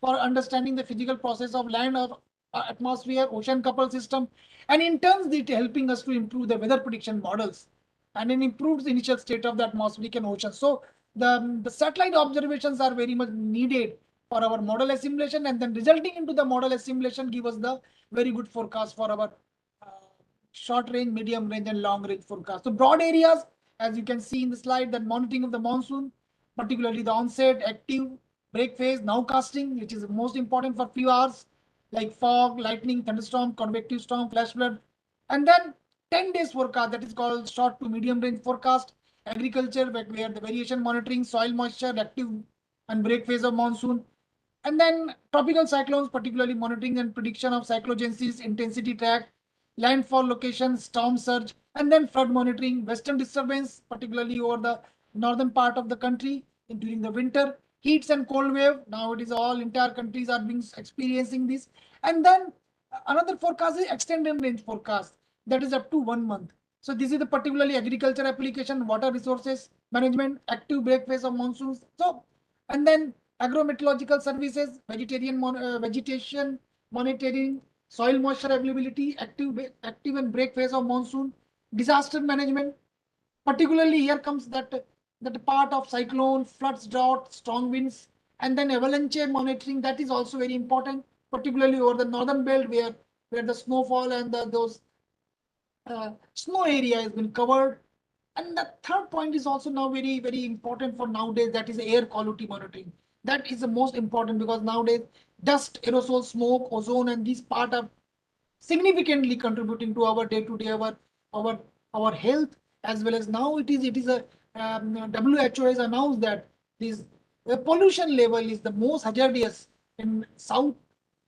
for understanding the physical process of land or atmosphere, ocean coupled system, and in turn it helping us to improve the weather prediction models and it improves the initial state of the atmospheric and ocean. So the satellite observations are very much needed for our model assimilation, and then resulting into the model assimilation give us the very good forecast for our short range, medium range, and long range forecast. So broad areas, as you can see in the slide, that monitoring of the monsoon, particularly the onset, active, break phase, nowcasting, which is most important for few hours, like fog, lightning, thunderstorm, convective storm, flash flood, and then 10 days forecast, that is called short to medium range forecast. Agriculture, where the variation monitoring, soil moisture, active and break phase of monsoon, and then tropical cyclones, particularly monitoring and prediction of cyclogenesis, intensity track, landfall location, storm surge, and then flood monitoring, western disturbance, particularly over the northern part of the country during the winter, heats and cold wave. Now it is all entire countries are being experiencing this. And then another forecast is extended range forecast, that is up to 1 month. So this is the particularly agriculture application, water resources management, active break phase of monsoons. So, and then agrometeorological services, vegetation monitoring, soil moisture availability, active and break phase of monsoon, disaster management. Particularly here comes that part of cyclone, floods, drought, strong winds, and then avalanche monitoring. That is also very important, particularly over the northern belt where the snowfall and those snow area has been covered. And the third point is also now very, very important for nowadays, that is air quality monitoring. That is the most important because nowadays dust, aerosol, smoke, ozone, and these part are significantly contributing to our day-to-day, our health, as well as now it is a WHO has announced that this the pollution level is the most hazardous in South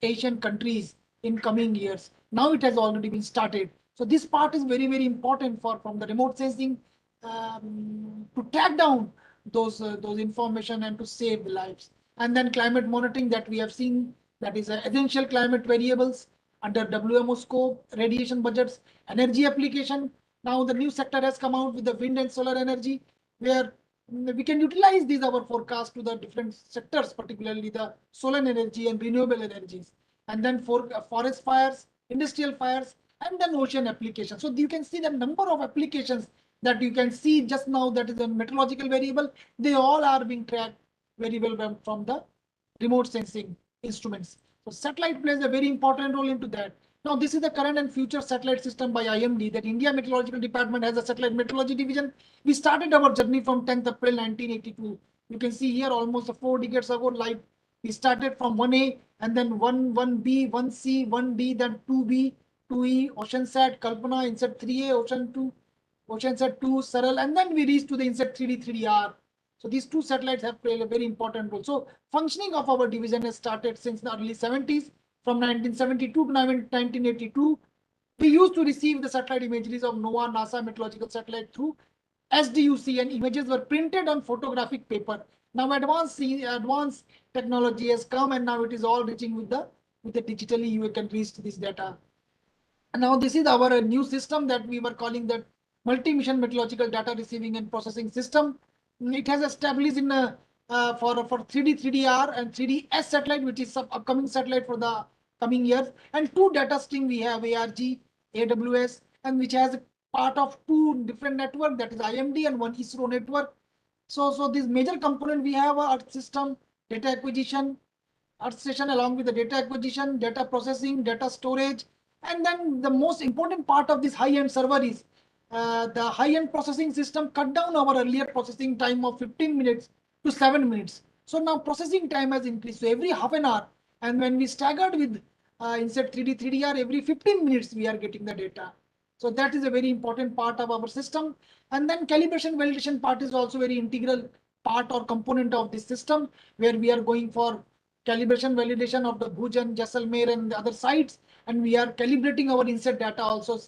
Asian countries in coming years. Now it has already been started. So this part is very, very important for from the remote sensing to track down those information and to save the lives. And then climate monitoring that we have seen, that is essential climate variables under WMO scope, radiation budgets, energy application. Now the new sector has come out with the wind and solar energy, where we can utilize these our forecast to the different sectors, particularly the solar energy and renewable energies. And then for forest fires, industrial fires, and then ocean applications. So you can see the number of applications that you can see just now, that is a meteorological variable. They all are being tracked very well from the remote sensing instruments. So satellite plays a very important role into that. Now this is the current and future satellite system by IMD, that India Meteorological Department has a satellite meteorology division. We started our journey from 10th April 1982. You can see here almost 4 decades ago, like we started from 1A and then 1B, 1C, 1D, then 2B, 2E, OceanSat, Kalpana, Inset 3A, Ocean 2, OceanSat 2, Saral, and then we reached to the Inset 3D, 3DR. So these two satellites have played a very important role. So functioning of our division has started since the early 70s, from 1972 to 1982. We used to receive the satellite imageries of NOAA, NASA meteorological satellite through SDUC, and images were printed on photographic paper. Now advanced technology has come, and now it is all reaching with the digitally you can reach this data. And now this is our new system that we were calling that multi-mission meteorological data receiving and processing system. It has established in for 3D, 3DR and 3DS satellite, which is some upcoming satellite for the coming years. And 2 data stream we have, ARG, AWS, and which has a part of 2 different network, that is IMD and 1 ISRO network. So this major component we have Earth system, data acquisition, Earth station along with the data acquisition, data processing, data storage. And then the most important part of this high-end server is the high-end processing system cut down our earlier processing time of 15 minutes to 7 minutes. So now processing time has increased. So every half an hour, and when we staggered with insert 3D, 3DR, every 15 minutes we are getting the data. So that is a very important part of our system. And then calibration validation part is also very integral part or component of this system, where we are going for calibration validation of the Bhuj and Jaisalmer and the other sites. And we are calibrating our insert data also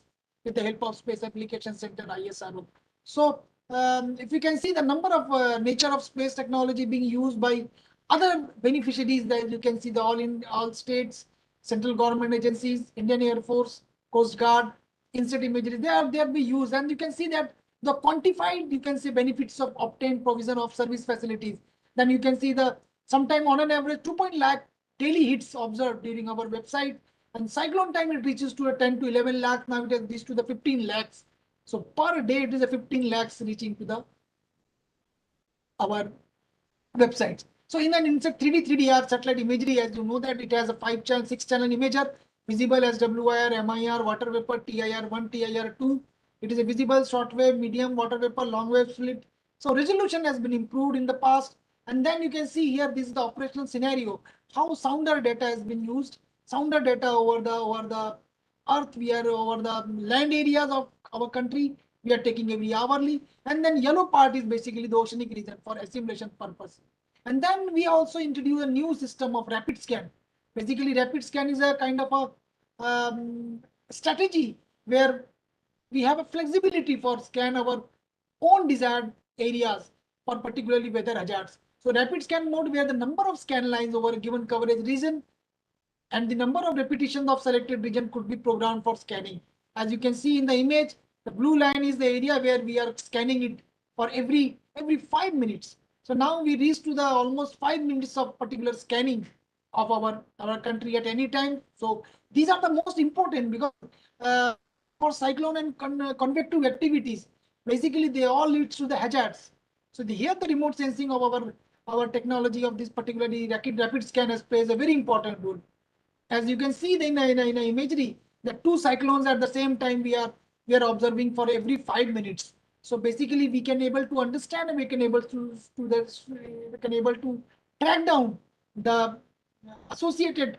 with the help of Space Application Center, ISRO. So if you can see the number of nature of space technology being used by other beneficiaries, that you can see the all states, central government agencies, Indian Air Force, Coast Guard, insert imagery, they are being used. And you can see that the quantified, you can see benefits of obtained provision of service facilities. Then you can see the sometime on an average 2 lakh daily hits observed during our website. And cyclone time it reaches to a 10 to 11 lakh. Now it has reached to the 15 lakhs. So per day it is a 15 lakhs reaching to the our websites. So in an insert 3D, 3DR satellite imagery, as you know that it has a 5-channel, 6-channel imager, visible as WIR, MIR, water vapor, TIR1, TIR2. It is a visible short wave, medium water vapor, long wave split. So resolution has been improved in the past. And then you can see here, this is the operational scenario, how sounder data has been used. Sounder data over the earth, we are over the land areas of our country, we are taking every hourly. And then yellow part is basically the oceanic region for assimilation purpose. And then we also introduce a new system of rapid scan. Basically, rapid scan is a kind of a strategy where we have a flexibility for scan our own desired areas for particularly weather hazards. So rapid scan mode, where the number of scan lines over a given coverage region and the number of repetitions of selected region could be programmed for scanning. As you can see in the image, the blue line is the area where we are scanning it for every 5 minutes. So now we reach to the almost 5 minutes of particular scanning of our country at any time. So these are the most important, because for cyclone and convective activities, basically they all leads to the hazards. So here the remote sensing of our technology of this particularly rapid scan plays a very important role. As you can see in the imagery, the 2 cyclones at the same time we are observing for every 5 minutes. So basically we can able to understand, and we can able to track down the associated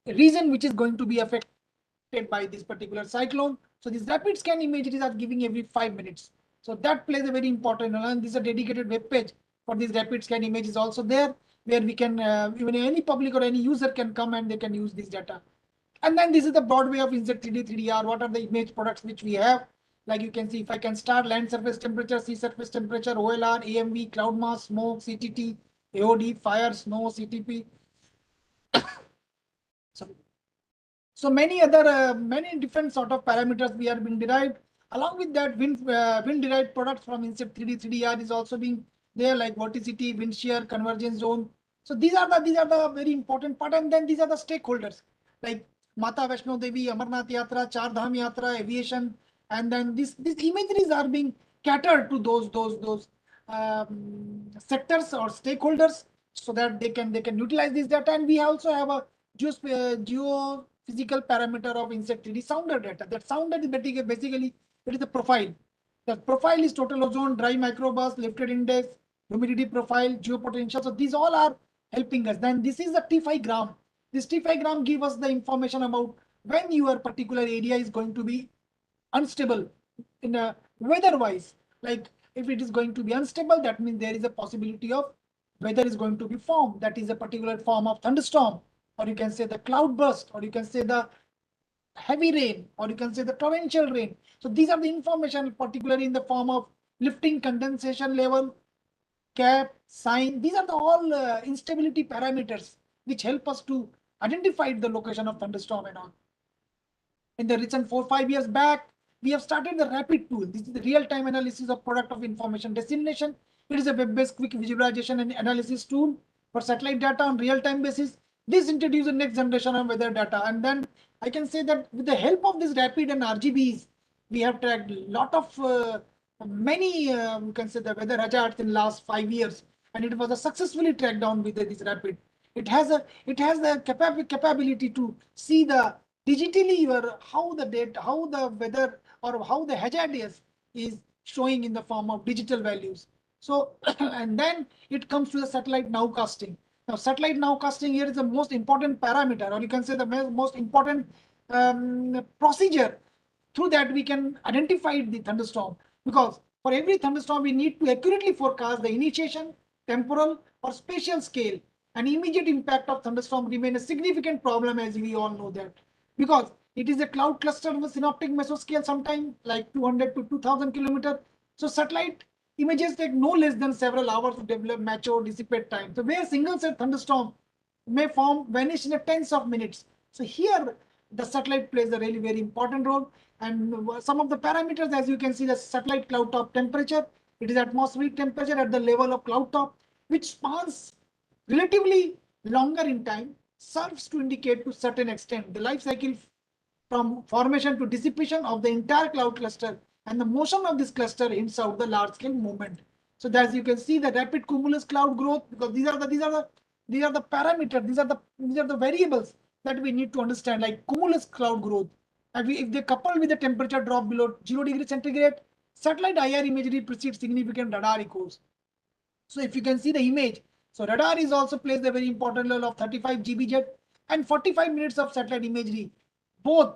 region which is going to be affected by this particular cyclone. So these rapid scan images are giving every 5 minutes. So that plays a very important role, and this is a dedicated web page for these rapid scan images also there, where we can even any public or any user can come and they can use this data. And then this is the broad way of insert 3D, 3DR. What are the image products which we have? Like you can see, if I can start land surface temperature, sea surface temperature, OLR, AMV, cloud mass, smoke, CTT, AOD, fire, snow, CTP. So many other, many different sort of parameters we are being derived. Along with that, wind derived products from insert 3D, 3DR is also being there, like vorticity, wind shear, convergence zone. So these are the very important part. And then these are the stakeholders, like Mata Vaishno Devi, Amarnath Yatra, Char Dham Yatra, aviation. And then these imageries are being catered to those sectors or stakeholders, so that they can utilize this data. And we also have a geophysical parameter of insect 3D sounder data. That sounder is basically it is the profile. The profile is total ozone, dry microburst, lifted index, humidity profile, geopotential. So these all are helping us. Then this is a T5 gram. This T5 gram give us the information about when your particular area is going to be unstable in a weather-wise. Like if it is going to be unstable, that means there is a possibility of weather is going to be formed. That is a particular form of thunderstorm, or you can say the cloud burst, or you can say the heavy rain, or you can say the torrential rain. So these are the information, particularly in the form of lifting, condensation level, cap, sign. These are the all instability parameters which help us to identify the location of thunderstorm and all. In the recent 4-5 years back, we have started the rapid tool. This is the real-time analysis of product of information dissemination, It is a web-based quick visualization and analysis tool for satellite data on real-time basis. This introduces next generation of weather data. And then I can say that with the help of this rapid and RGBs, we have tracked a lot of many, you can say, the weather hazards in last 5 years. And it was a successfully tracked down with this rapid. It has the capability to see the digitally how the data, how the weather or how the hazard is showing in the form of digital values. So, and then it comes to the satellite nowcasting. Now, satellite nowcasting here is the most important parameter, or you can say the most important procedure. Through that, we can identify the thunderstorm, because for every thunderstorm, we need to accurately forecast the initiation, temporal, or spatial scale. An immediate impact of thunderstorm remain a significant problem, as we all know that, because it is a cloud cluster of a synoptic mesoscale, sometime like 200 to 2000 kilometers. So satellite images take no less than several hours to develop, mature, dissipate time. So where single set thunderstorm may vanish in a tens of minutes. So here the satellite plays a really very important role. And some of the parameters, as you can see, the satellite cloud top temperature, it is atmospheric temperature at the level of cloud top, which spans relatively longer in time, serves to indicate to certain extent the life cycle from formation to dissipation of the entire cloud cluster, and the motion of this cluster hints out the large scale movement. So as you can see, the rapid cumulus cloud growth, because these are the parameters, these are the variables that we need to understand, like cumulus cloud growth. And if they couple with the temperature drop below 0 degrees centigrade, satellite IR imagery precedes significant radar echoes. So if you can see the image, so radar is also plays a very important role of 35 GBZ and 45 minutes of satellite imagery. Both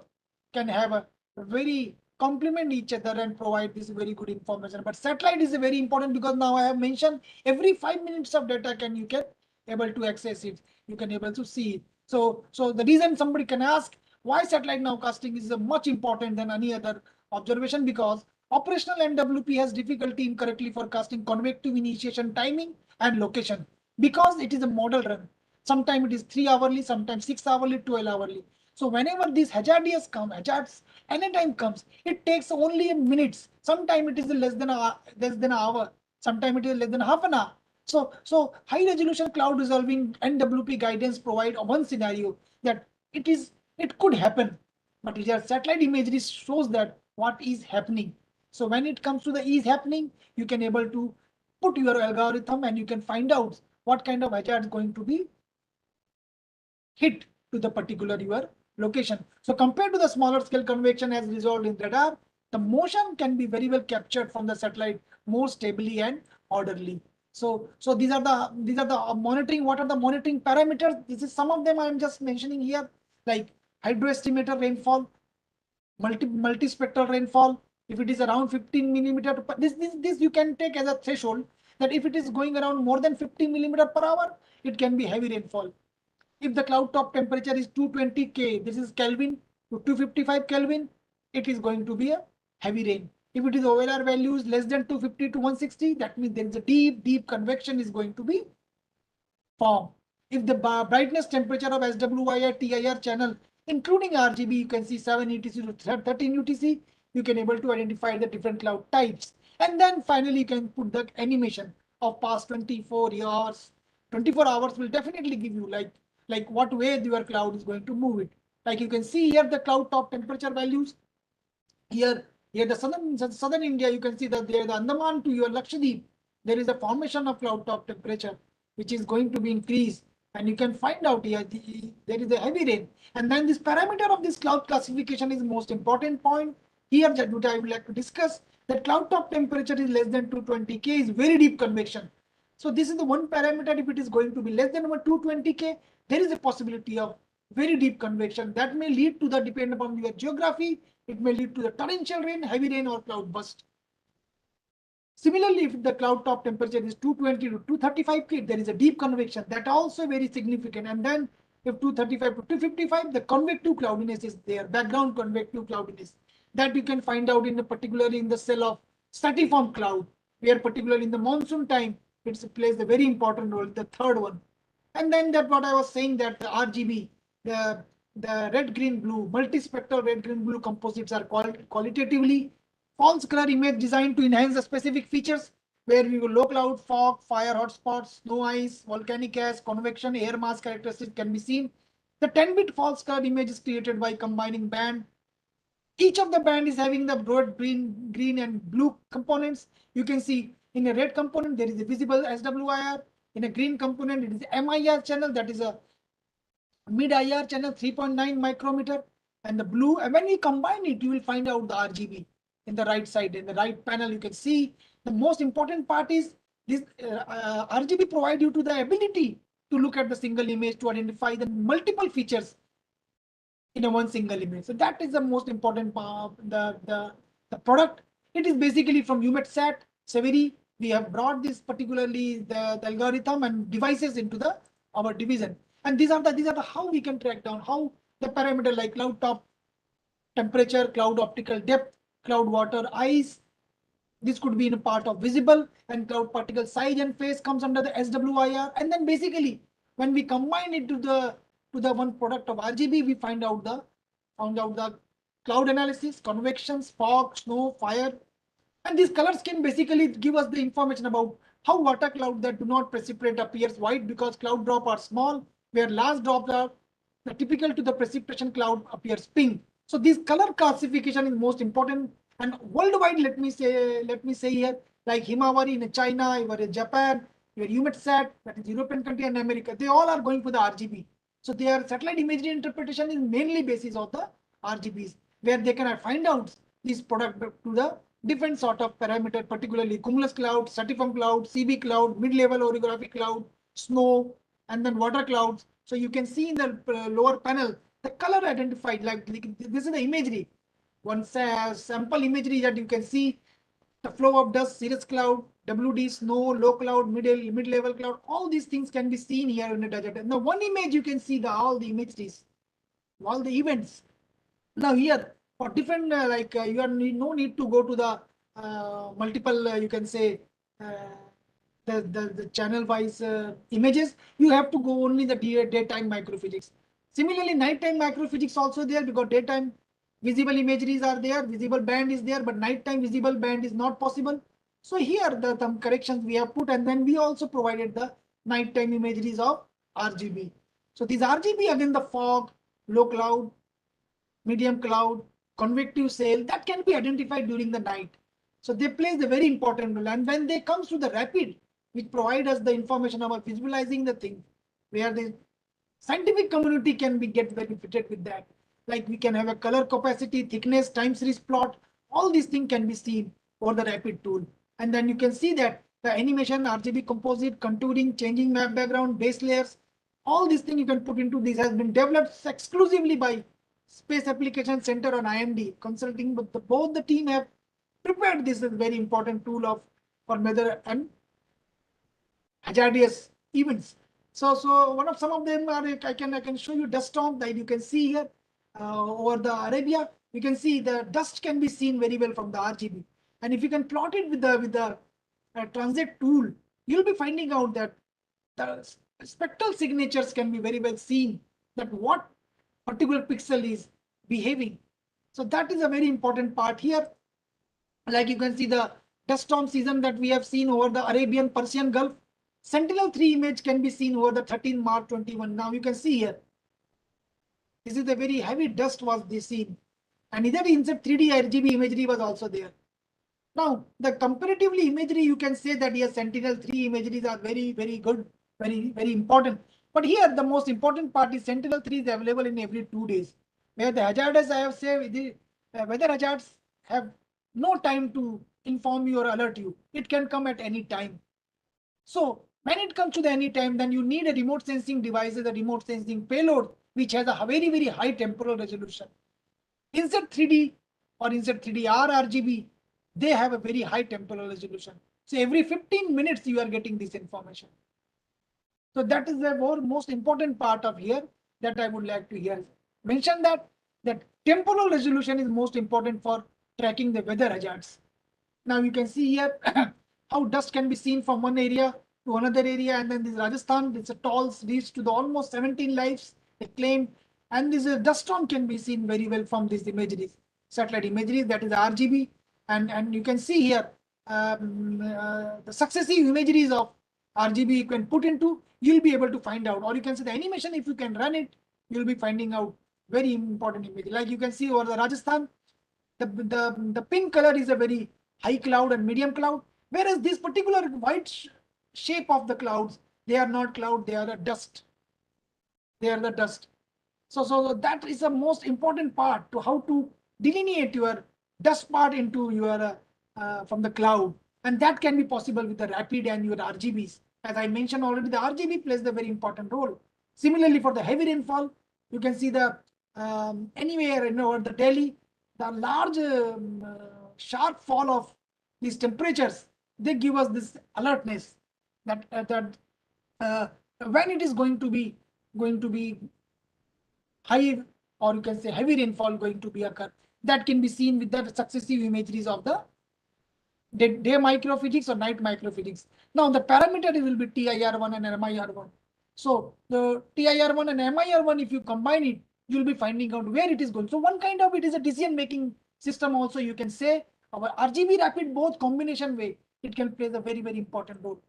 can have a very complement each other and provide this very good information. But satellite is very important, because now I have mentioned every 5 minutes of data you can able to access it. You can able to see it. So the reason somebody can ask why satellite nowcasting is much important than any other observation, because operational NWP has difficulty in correctly forecasting convective initiation timing and location, because it is a model run. Sometimes it is 3 hourly, sometimes 6 hourly, 12 hourly. So whenever these hazards anytime comes, it takes only minutes. Sometimes it is less than an hour. Sometimes it is less than half an hour. So high resolution cloud resolving NWP guidance provide one scenario that it could happen, but satellite imagery shows that what is happening. So when it comes to the is happening, you can able to put your algorithm and you can find out what kind of hazard is going to be hit to the particular your location. So compared to the smaller scale convection as resolved in radar, the motion can be very well captured from the satellite more stably and orderly. So these are the monitoring. What are the monitoring parameters? This is some of them I am just mentioning here, like hydroestimator rainfall, multispectral rainfall. If it is around 15 millimeter, this you can take as a threshold that if it is going around more than 50 millimeter per hour, it can be heavy rainfall. If the cloud top temperature is 220 K, this is Kelvin to 255 Kelvin, it is going to be a heavy rain. If it is OLR values less than 250 to 160, that means there is a deep convection is going to be formed. If the brightness temperature of SWIR TIR channel, including RGB, you can see 7 UTC to 13 UTC, you can able to identify the different cloud types. And then finally, you can put the animation of past 24 hours. 24 hours will definitely give you like what way your cloud is going to move it. Like you can see here the cloud top temperature values. Here the southern India, you can see that there the Andaman to your Lakshadweep, there is a formation of cloud top temperature which is going to be increased, and you can find out here there is a heavy rain. And then this parameter of this cloud classification is the most important point here that I would like to discuss, that cloud top temperature is less than 220 K is very deep convection. So this is the one parameter. If it is going to be less than 220 K, there is a possibility of very deep convection that may lead to the, depending upon your geography, it may lead to the torrential rain, heavy rain, or cloud burst. Similarly, if the cloud top temperature is 220 to 235 K, there is a deep convection that also very significant. And then if 235 to 255, the convective cloudiness is there, background convective cloudiness, that you can find out in the particularly in the cell of stratiform cloud, where particularly in the monsoon time, it plays a very important role, the third one. And then that what I was saying, that the RGB, the red, green, blue, multispectral red, green, blue composites are qualitatively false color image designed to enhance the specific features. where we will low cloud, fog, fire hotspots, snow, ice, volcanic ash, convection, air mass characteristics can be seen. The 10-bit false color image is created by combining band. Each of the band is having the broad green and blue components. You can see in a red component, there is a visible SWIR. In a green component, it is MIR channel, that is a mid-IR channel, 3.9 micrometer. And the blue, and when we combine it, you will find out the RGB in the right side. In the right panel, you can see the most important part is this RGB provide you to the ability to look at the single image to identify the multiple features in a one single image. So that is the most important part. The product, it is basically from UMETSAT, Severi. We have brought this particularly the algorithm and devices into the our division. And these are the how we can track down how the parameter like cloud top temperature, cloud optical depth, cloud water ice. This could be in a part of visible, and cloud particle size and phase comes under the SWIR. And then basically when we combine it to the one product of RGB, we find out the cloud analysis, convections, fog, snow, fire. And these colors can basically give us the information about how water cloud that do not precipitate appears white because cloud drop are small, where large drops are the typical to the precipitation cloud appears pink. So this color classification is most important. And worldwide, let me say here, like Himawari in China, you in Japan, your UMETSAT, that is European country, and America, they all are going for the RGB. So their satellite imagery interpretation is mainly basis of the RGBs, where they can find out this product to the different sort of parameter, particularly cumulus cloud, stratiform cloud, CB cloud, mid-level orographic cloud, snow, and then water clouds. So you can see in the lower panel, the color identified, like this is the imagery. One sample imagery that you can see the flow of dust, cirrus cloud, WD, snow, low cloud, mid-level cloud. All these things can be seen here in the desert. Now, one image you can see all the imageries, all the events. Now here for different you are no need to go to the multiple you can say the channel wise images. You have to go only the daytime microphysics. Similarly, nighttime microphysics also there because daytime visible imageries are there, visible band is there, but nighttime visible band is not possible. So here the some corrections we have put, and then we also provided the nighttime imageries of RGB. So these RGB again the fog, low cloud, medium cloud, convective sail that can be identified during the night. So they play the very important role. And when they comes to the rapid, which provide us the information about visualizing the thing, where the scientific community can be get benefited with that. Like we can have a color capacity, thickness, time series plot. All these things can be seen over the rapid tool. And then you can see that the animation, RGB composite, contouring, changing map background, base layers, all these things you can put into this has been developed exclusively by Space Application Center on IMD, consulting with both the team have prepared this as a very important tool for weather and hazardous events. So one of some of them are I can show you dust storm that you can see here over the Arabia. You can see the dust can be seen very well from the RGB, and if you can plot it with the transit tool, you'll be finding out that the spectral signatures can be very well seen that what particular pixel is behaving. So that is a very important part here. Like you can see the dust storm season that we have seen over the Arabian Persian Gulf. Sentinel-3 image can be seen over the 13 March 21. Now you can see here. This is the very heavy dust was this seen. And either insert 3D RGB imagery was also there. Now the comparatively imagery you can say that yes, Sentinel-3 imageries are very, very good, very important. But here the most important part is Sentinel-3 is available in every 2 days. Where the hazards I have said the weather hazards have no time to inform you or alert you. It can come at any time. So when it comes to the any time, then you need a remote sensing devices, a remote sensing payload, which has a very, very high temporal resolution. Insert 3D or insert 3DR RGB, they have a very high temporal resolution. So every 15 minutes you are getting this information. So that is the most important part of here that I would like to hear. Mention that temporal resolution is most important for tracking the weather hazards. Now you can see here how dust can be seen from one area to another area, and then this Rajasthan, it's a tall reached to the almost 17 lives they claimed, and this dust storm can be seen very well from these imageries, satellite imageries, that is RGB, and you can see here the successive imageries of RGB you can put into, you'll be able to find out, or you can see the animation, if you can run it, you'll be finding out very important image. Like you can see over the Rajasthan, the pink color is a very high cloud and medium cloud, whereas this particular white shape of the clouds, they are not cloud, they are a dust. They are the dust. So that is the most important part to how to delineate your dust part into your from the cloud, and that can be possible with the rapid and your RGBs. As I mentioned already, the RGB plays the very important role. Similarly, for the heavy rainfall, you can see the anywhere over the Delhi, the large sharp fall of these temperatures, they give us this alertness that when it is going to be high, or you can say heavy rainfall going to be occur. That can be seen with the successive imageries of the day microphysics or night microphysics. Now the parameter will be TIR1 and MIR1. So the TIR1 and MIR1, if you combine it, you'll be finding out where it is going. So one kind of it is a decision making system also, you can say. Our RGB rapid both combination way, it can play a very, very important role.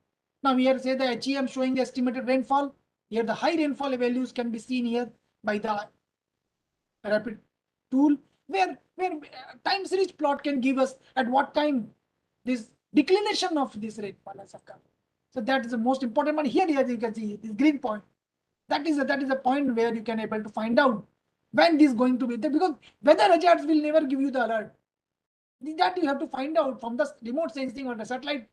Now here say the HEM showing the estimated rainfall. Here the high rainfall values can be seen here by the rapid tool, where time series plot can give us at what time this declination of this rainfall has occurred. So that is the most important one. Here you can see this green point. That is a point where you can able to find out when this is going to be there, because weather hazards will never give you the alert. That you have to find out from the remote sensing or the satellite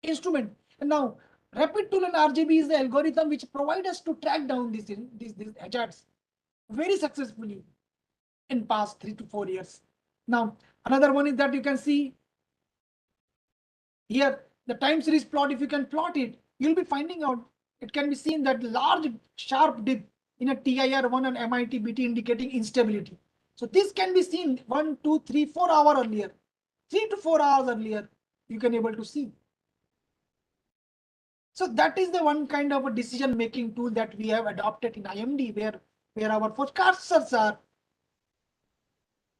instrument. And now rapid tool and RGB is the algorithm which provide us to track down these hazards very successfully in past 3 to 4 years. Now another one is that you can see here the time series plot. If you can plot it, you'll be finding out, it can be seen that large sharp dip in a TIR1 and MITBT indicating instability. So this can be seen 1, 2, 3, 4 hours earlier, 3 to 4 hours earlier, you can able to see. So that is the one kind of a decision making tool that we have adopted in IMD, where our forecasters are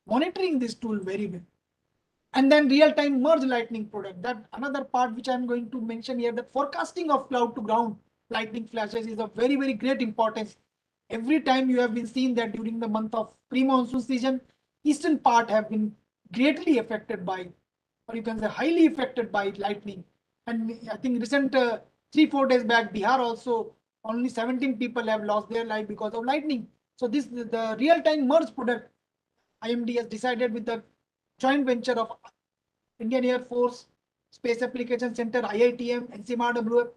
monitoring this tool very well. And then real-time merge lightning product. That another part which I'm going to mention here, that forecasting of cloud to ground lightning flashes is of very, very great importance. Every time you have been seen that during the month of pre-monsoon season, eastern part have been greatly affected by, or you can say highly affected by lightning. And I think recent 3-4 days back, Bihar also, only 17 people have lost their life because of lightning. So this the real-time merge product, IMD has decided with the joint venture of Indian Air Force, Space Application Center, IITM, NCMRWF.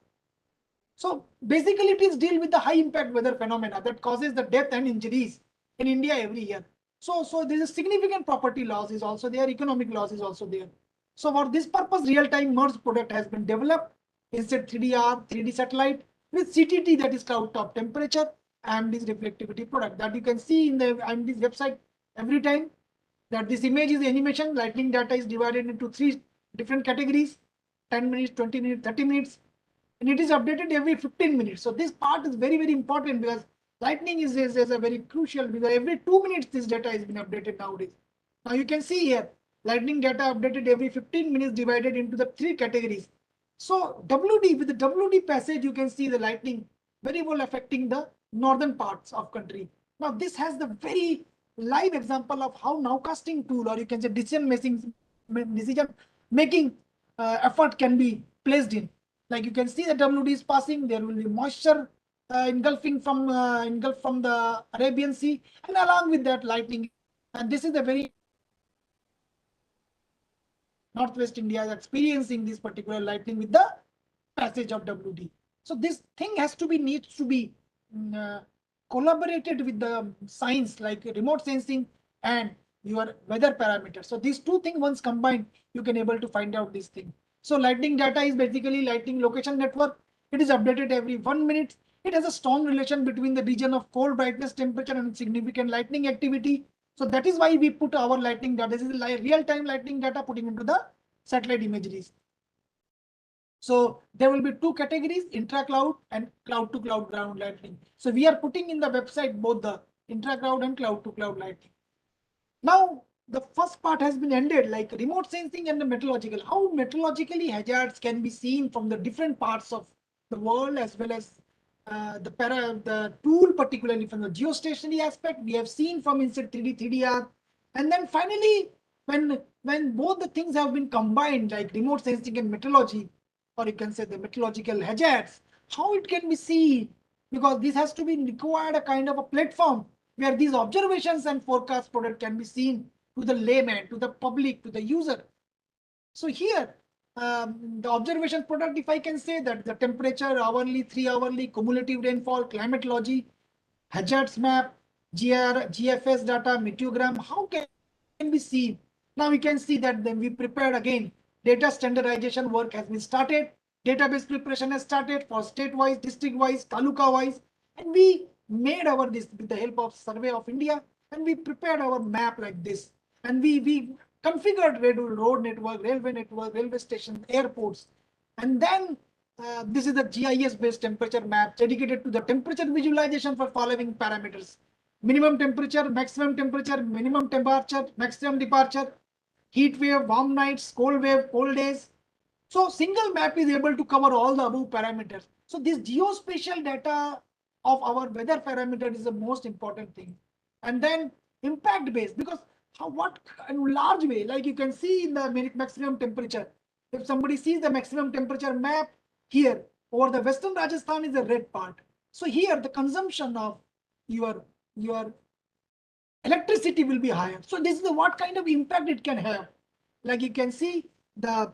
So basically it is deal with the high impact weather phenomena that causes the death and injuries in India every year. So there is a significant property loss is also there, economic loss is also there. So for this purpose, real-time merge product has been developed. Instead 3DR, 3D satellite with CTT, that is cloud top temperature, and this reflectivity product that you can see in the IMD's website every time. That this image is the animation. Lightning data is divided into 3 different categories: 10 minutes, 20 minutes, 30 minutes, and it is updated every 15 minutes. So this part is very, very important, because lightning is a very crucial, because every 2 minutes this data has been updated nowadays. Now you can see here, lightning data updated every 15 minutes divided into the 3 categories. So WD, with the WD passage, you can see the lightning very well affecting the northern parts of country. Now this has the very live example of how nowcasting tool, or you can say decision making effort can be placed in. Like you can see the WD is passing, there will be moisture engulfing from the Arabian Sea, and along with that lightning. And this is the very Northwest India is experiencing this particular lightning with the passage of WD. So this thing needs to be collaborated with the science, like remote sensing and your weather parameters. So these 2 things once combined, you can able to find out this thing. So lightning data is basically lightning location network. It is updated every 1 minute. It has a strong relation between the region of cold, brightness, temperature, and significant lightning activity. So that is why we put our lightning data. This is real-time lightning data putting into the satellite imageries. So there will be 2 categories: intra-cloud and cloud-to-cloud ground lightning. So we are putting in the website both the intra-cloud and cloud-to-cloud lightning. Now the first part has been ended, like remote sensing and the meteorological. How meteorologically hazards can be seen from the different parts of the world, as well as the tool, particularly from the geostationary aspect. We have seen from inside 3D, 3DR, and then finally, when both the things have been combined, like remote sensing and meteorology, or you can say the meteorological hazards, how it can be seen, because this has to be required a kind of a platform where these observations and forecast product can be seen to the layman, to the public, to the user. So here, the observation product, if I can say that the temperature, hourly, 3-hourly, cumulative rainfall, climatology, hazards map, GFS data, meteogram, how can be seen? Now we can see that then we prepared again. Data standardization work has been started. Database preparation has started for state-wise, district-wise, taluka-wise, and we made our this with the help of Survey of India, and we prepared our map like this, and we configured road network, railway stations, airports, and then this is the GIS-based temperature map dedicated to the temperature visualization for following parameters: minimum temperature, minimum temperature, maximum departure, heat wave, warm nights, cold wave, cold days. So single map is able to cover all the above parameters. So this geospatial data of our weather parameter is the most important thing. And then impact based, because what in large way, like you can see in the maximum temperature. If somebody sees the maximum temperature map here, over the Western Rajasthan is the red part. So here the consumption of your electricity will be higher. So this is what kind of impact it can have. Like you can see the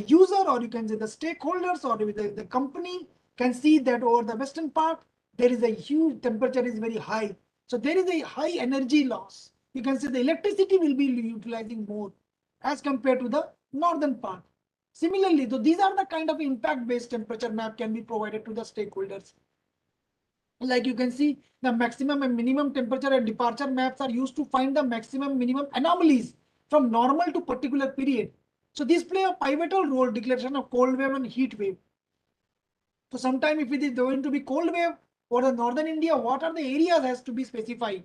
user, or you can say the stakeholders, or the company can see that over the western part, there is a huge temperature is very high. So there is a high energy loss. You can say the electricity will be utilizing more as compared to the northern part. Similarly, so these are the kind of impact-based temperature map can be provided to the stakeholders. Like you can see, the maximum and minimum temperature and departure maps are used to find the maximum minimum anomalies from normal to particular period. So these play a pivotal role declaration of cold wave and heat wave. So sometime if it is going to be cold wave for the northern India, what are the areas has to be specified.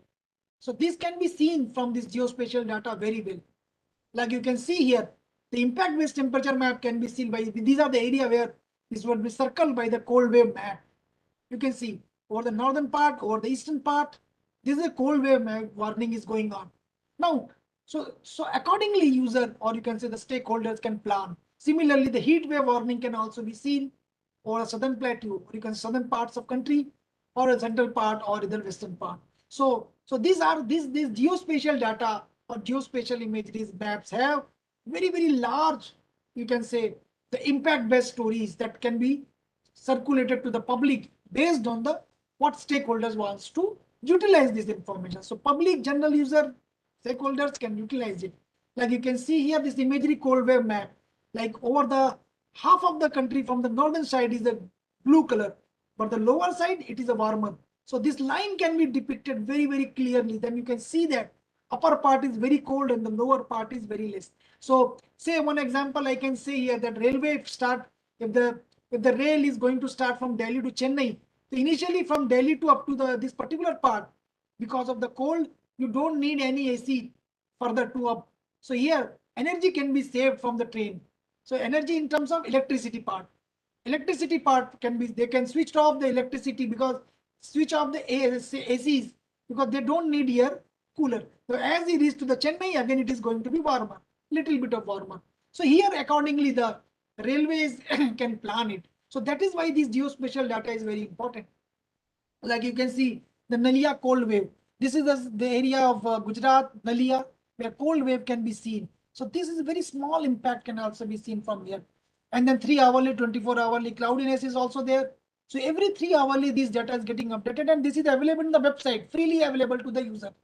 So this can be seen from this geospatial data very well. Like you can see here, the impact based temperature map can be seen by, these are the area where this would be circled by the cold wave map. You can see over the northern part, over the eastern part, this is a cold wave warning is going on. Now, so accordingly user, or you can say the stakeholders can plan. Similarly, the heat wave warning can also be seen over a southern plateau, or you can southern parts of country, or a central part, or either western part. So these geospatial data or geospatial imageries maps have very large, you can say, the impact based stories that can be circulated to the public based on the what stakeholders wants to utilize this information. So public general user stakeholders can utilize it. Like you can see here, this imagery cold wave map, like over the half of the country from the northern side is the blue color, but the lower side it is a warmer. So this line can be depicted very clearly. Then you can see that upper part is very cold and the lower part is very less. So say one example I can say here, that railway start, if the rail is going to start from Delhi to Chennai, so initially from Delhi to up to this particular part, because of the cold, you don't need any AC further to up. So here energy can be saved from the train. So energy in terms of electricity part can be, they can switch off the electricity, because switch off the ACs, because they don't need air cooler. So as it is to the Chennai, again it is going to be warmer, little bit of warmer. So here accordingly the railways can plan it. So that is why this geospatial data is very important. Like you can see the Nalia cold wave. This is the area of Gujarat, Nalia, where cold wave can be seen. So this is a very small impact can also be seen from here. And then 3-hourly, 24-hourly cloudiness is also there. So every 3-hourly this data is getting updated, and this is available in the website, freely available to the user.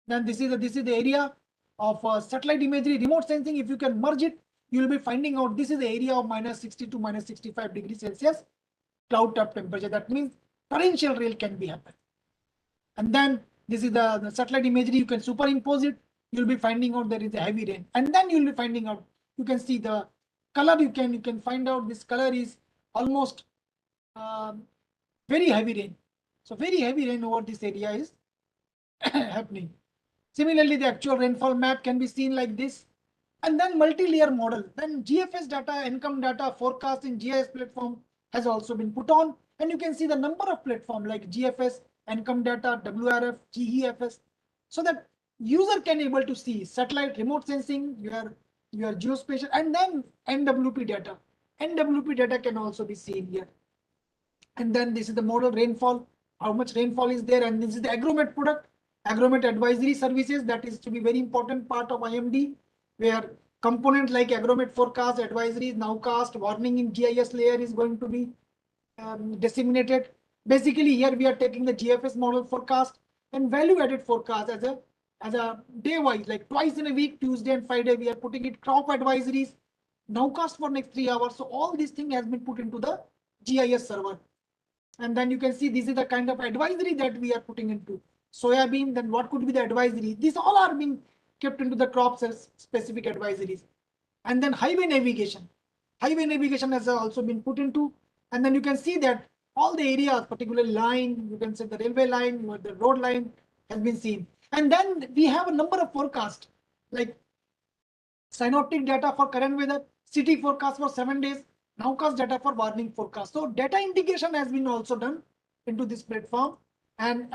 Then this is the area of satellite imagery, remote sensing. If you can merge it, you will be finding out this is the area of -60 to -65 degrees Celsius cloud top temperature. That means torrential rain can be happen. And then this is the satellite imagery. You can superimpose it. You'll be finding out there is a heavy rain, and then you'll be finding out. You can see the color. You can find out this color is almost very heavy rain. So very heavy rain over this area is happening. Similarly, the actual rainfall map can be seen like this. And then multi-layer model. Then GFS data, income data, forecast in GIS platform has also been put on. And you can see the number of platforms like GFS, income data, WRF, GEFS, so that user can able to see satellite remote sensing, your geospatial, and then NWP data. NWP data can also be seen here. And then this is the model rainfall, how much rainfall is there, and this is the agromet product, agromet advisory services. That is to be very important part of IMD, where component like agromet forecast, advisory, nowcast, warning in GIS layer is going to be disseminated. Basically, here we are taking the GFS model forecast and value-added forecast as a day-wise, like twice in a week, Tuesday and Friday, we are putting it crop advisories, nowcast for next 3 hours. So all these things has been put into the GIS server. And then you can see this is the kind of advisory that we are putting into soybean. Then what could be the advisory? These all are being kept into the crops as specific advisories. And then highway navigation. Highway navigation has also been put into. And then you can see that all the areas, particularly line, you can say the railway line or the road line has been seen. And then we have a number of forecasts like synoptic data for current weather, city forecast for 7 days, nowcast data for warning forecast. So data integration has been also done into this platform. And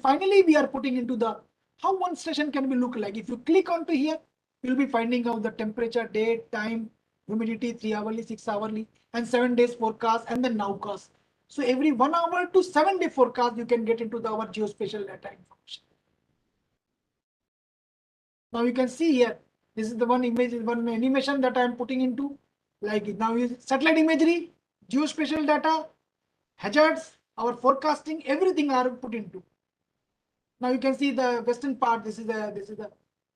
finally, we are putting into the how one station can be look like. If you click onto here, you'll be finding out the temperature, date, time, humidity, 3 hourly, 6 hourly, and 7 days forecast, and then nowcast. So every 1 hour to 7 day forecast, you can get into our geospatial data information. Now you can see here, this is the one image, one animation that I am putting into. Like now is satellite imagery, geospatial data, hazards, our forecasting, everything are put into. Now you can see the western part. This is the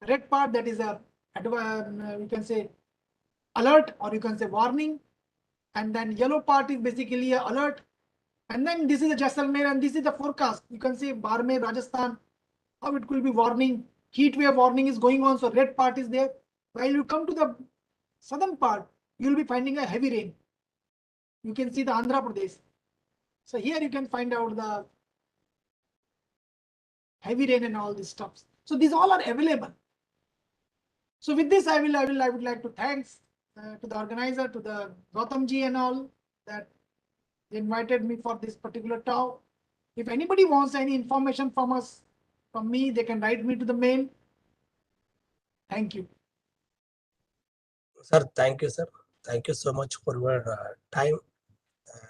red part, that is a you can say alert, or you can say warning, and then yellow part is basically a alert, and then this is the Jaisalmer, and this is the forecast. You can see Barmer, Rajasthan, how it could be warning, heat wave warning is going on, so red part is there. While you come to the southern part, you will be finding a heavy rain. You can see the Andhra Pradesh. So here you can find out the heavy rain and all these stuff. So these all are available. So with this, I would like to thanks to the organizer, to the Gautam ji and all, that they invited me for this particular talk. If anybody wants any information from us, from me, they can write me to the mail. Thank you. Sir, thank you, sir. Thank you so much for your time,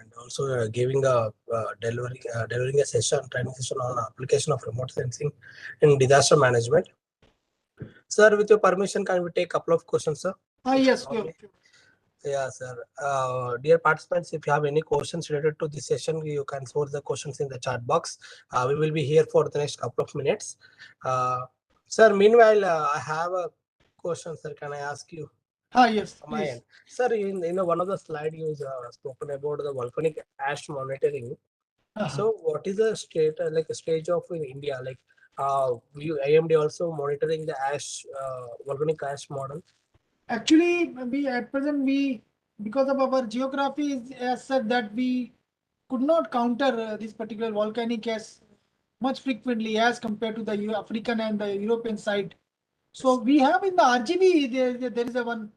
and also giving a delivering a session, training session on application of remote sensing in disaster management. Sir, with your permission, can we take a couple of questions, sir? Yes, sure. Yeah, sir. Dear participants, if you have any questions related to this session, you can source the questions in the chat box. We will be here for the next couple of minutes. Sir, meanwhile, I have a question, sir. Can I ask you? Yes, From my end. Sir, in one of the slides, you spoken about the volcanic ash monitoring. So, what is the state like a stage of in India? Like, IMD also monitoring the ash volcanic ash model. Actually, we at present because of our geography is as said that we could not counter this particular volcanic ash much frequently as compared to the African and the European side. So we have in the RGB there is a one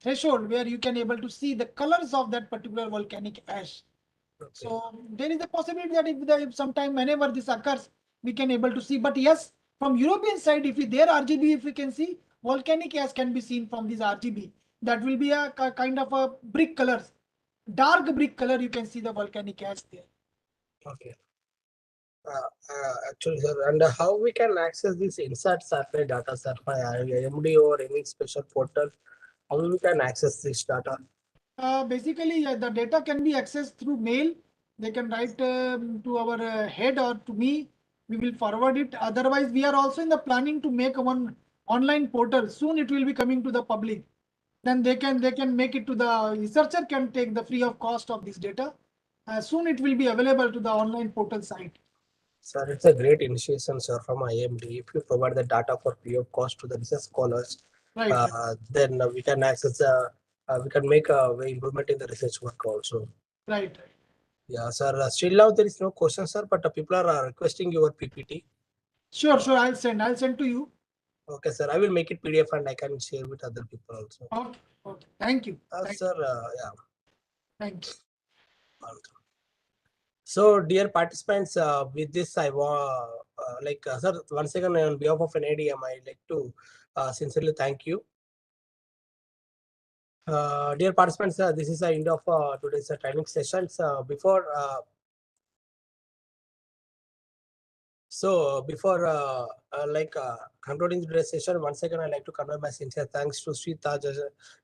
threshold where you can able to see the colors of that particular volcanic ash. Okay. So there is a possibility that if sometime whenever this occurs, we can able to see. But yes, from European side, if there RGB, if we can see, volcanic ash can be seen from this RGB. That will be a kind of a brick colors, dark brick color. You can see the volcanic ash there. Okay. Actually, sir, and how we can access this inside satellite data, sir, by IMD or any special portal? How we can access this data? Basically, the data can be accessed through mail. They can write to our head or to me. We will forward it. Otherwise, we are also in the planning to make one online portal. Soon it will be coming to the public. Then they can make it to the researcher can take the free of cost of this data. Soon it will be available to the online portal site. Sir, it's a great initiation, sir, from IMD. If you provide the data for free of cost to the research scholars, right. Then we can access we can make a improvement in the research work also. Right. Yeah, sir. Still now there is no question, sir, but people are requesting your PPT. Sure, I'll send to you. Okay, sir. I will make it PDF and I can share with other people also. Okay. Thank you. Sir, yeah. Thanks. So, dear participants, with this, I want, sir, once again, on behalf of NIDM, I like to sincerely thank you. Dear participants, this is the end of today's training sessions. Before concluding today's session, once again, I'd like to convey my sincere thanks to Sri Taj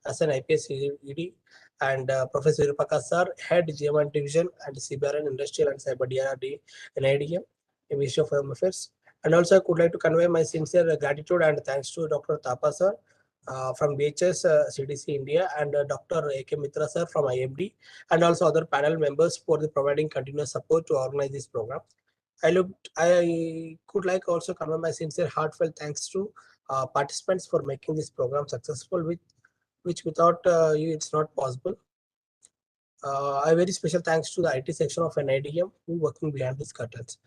as an IPS ED and Professor Virupaka sir, Head GM Division and CBR and Industrial and Cyber DRR NIDM, Ministry of Home Affairs. And also, I would like to convey my sincere gratitude and thanks to Dr. Thapa sir from BHS CDC India and Dr. A.K. Mitra sir from IMD and also other panel members for the providing continuous support to organize this program. I could like also convey my sincere heartfelt thanks to participants for making this program successful, which without you it's not possible. A very special thanks to the IT section of NIDM who working behind these curtains.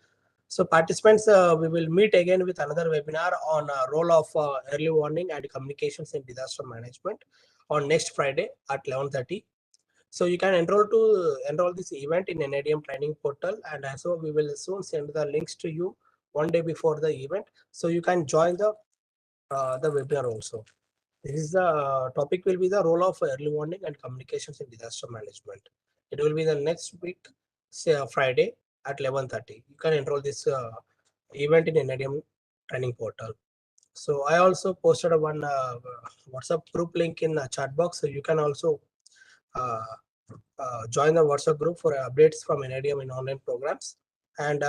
So participants, we will meet again with another webinar on role of early warning and communications in disaster management on next Friday at 11:30. So you can enroll this event in NIDM training portal, and also we will soon send the links to you one day before the event, so you can join the webinar also. This is the topic will be the role of early warning and communications in disaster management. It will be the next week, say Friday at 11:30. You can enroll this event in NIDM training portal. So I also posted one WhatsApp group link in the chat box, so you can also uh, join the WhatsApp group for updates from NIDM in online programs. And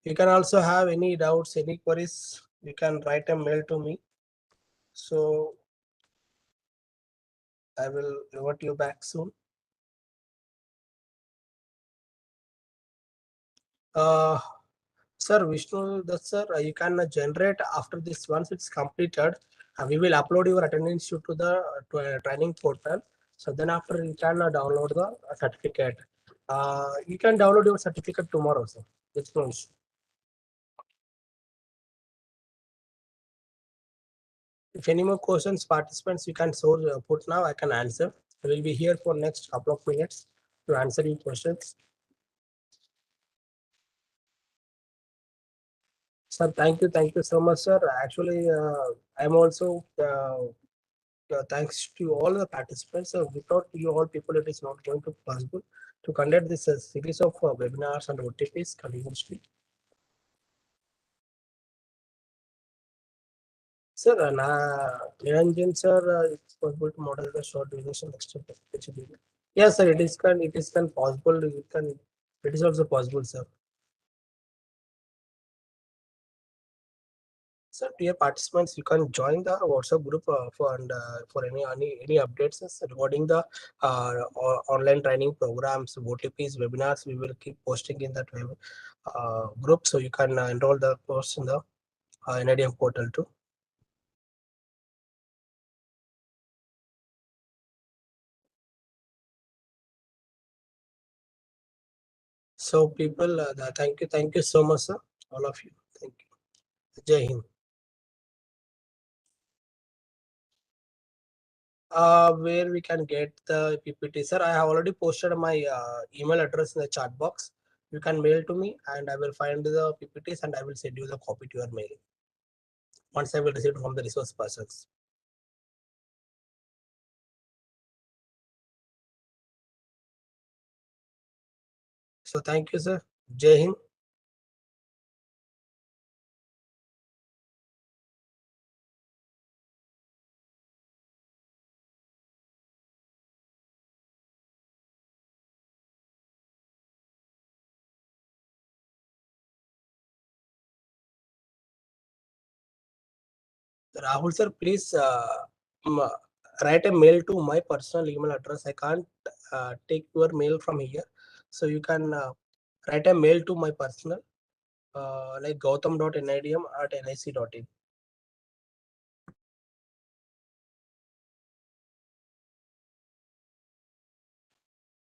you can also have any doubts, any queries, you can write a mail to me. So I will revert you back soon. Sir Vishnu, sir, you can generate after this once it's completed. We will upload your attendance sheet to the training portal. So then after you can download the certificate. You can download your certificate tomorrow, sir. It's no issue. If any more questions, participants, you can put now. I can answer. I will be here for next couple of minutes to answer your questions. Sir, thank you so much, sir. Actually, I'm also thanks to all the participants. Without you all people, it is not going to be possible to conduct this series of webinars and OTPs continuously. Sir, Niranjan sir, it's possible to model the short duration extent. Yes, sir, it is possible. It is also possible, sir. So, dear participants, you can join the WhatsApp group for any updates regarding the online training programs, OTPs, webinars. We will keep posting in that group, so you can enroll the course in the NIDM portal too. So, people, thank you so much, sir, all of you. Thank you. Jai Hind. Where we can get the PPT, sir. I have already posted my email address in the chat box. You can mail to me and I will find the PPTs and I will send you the copy to your mail once I will receive from the resource persons. So thank you, sir. Jai Hind. Rahul sir, please write a mail to my personal email address. I can't take your mail from here. So you can write a mail to my personal like gautam.nidm@nic.in.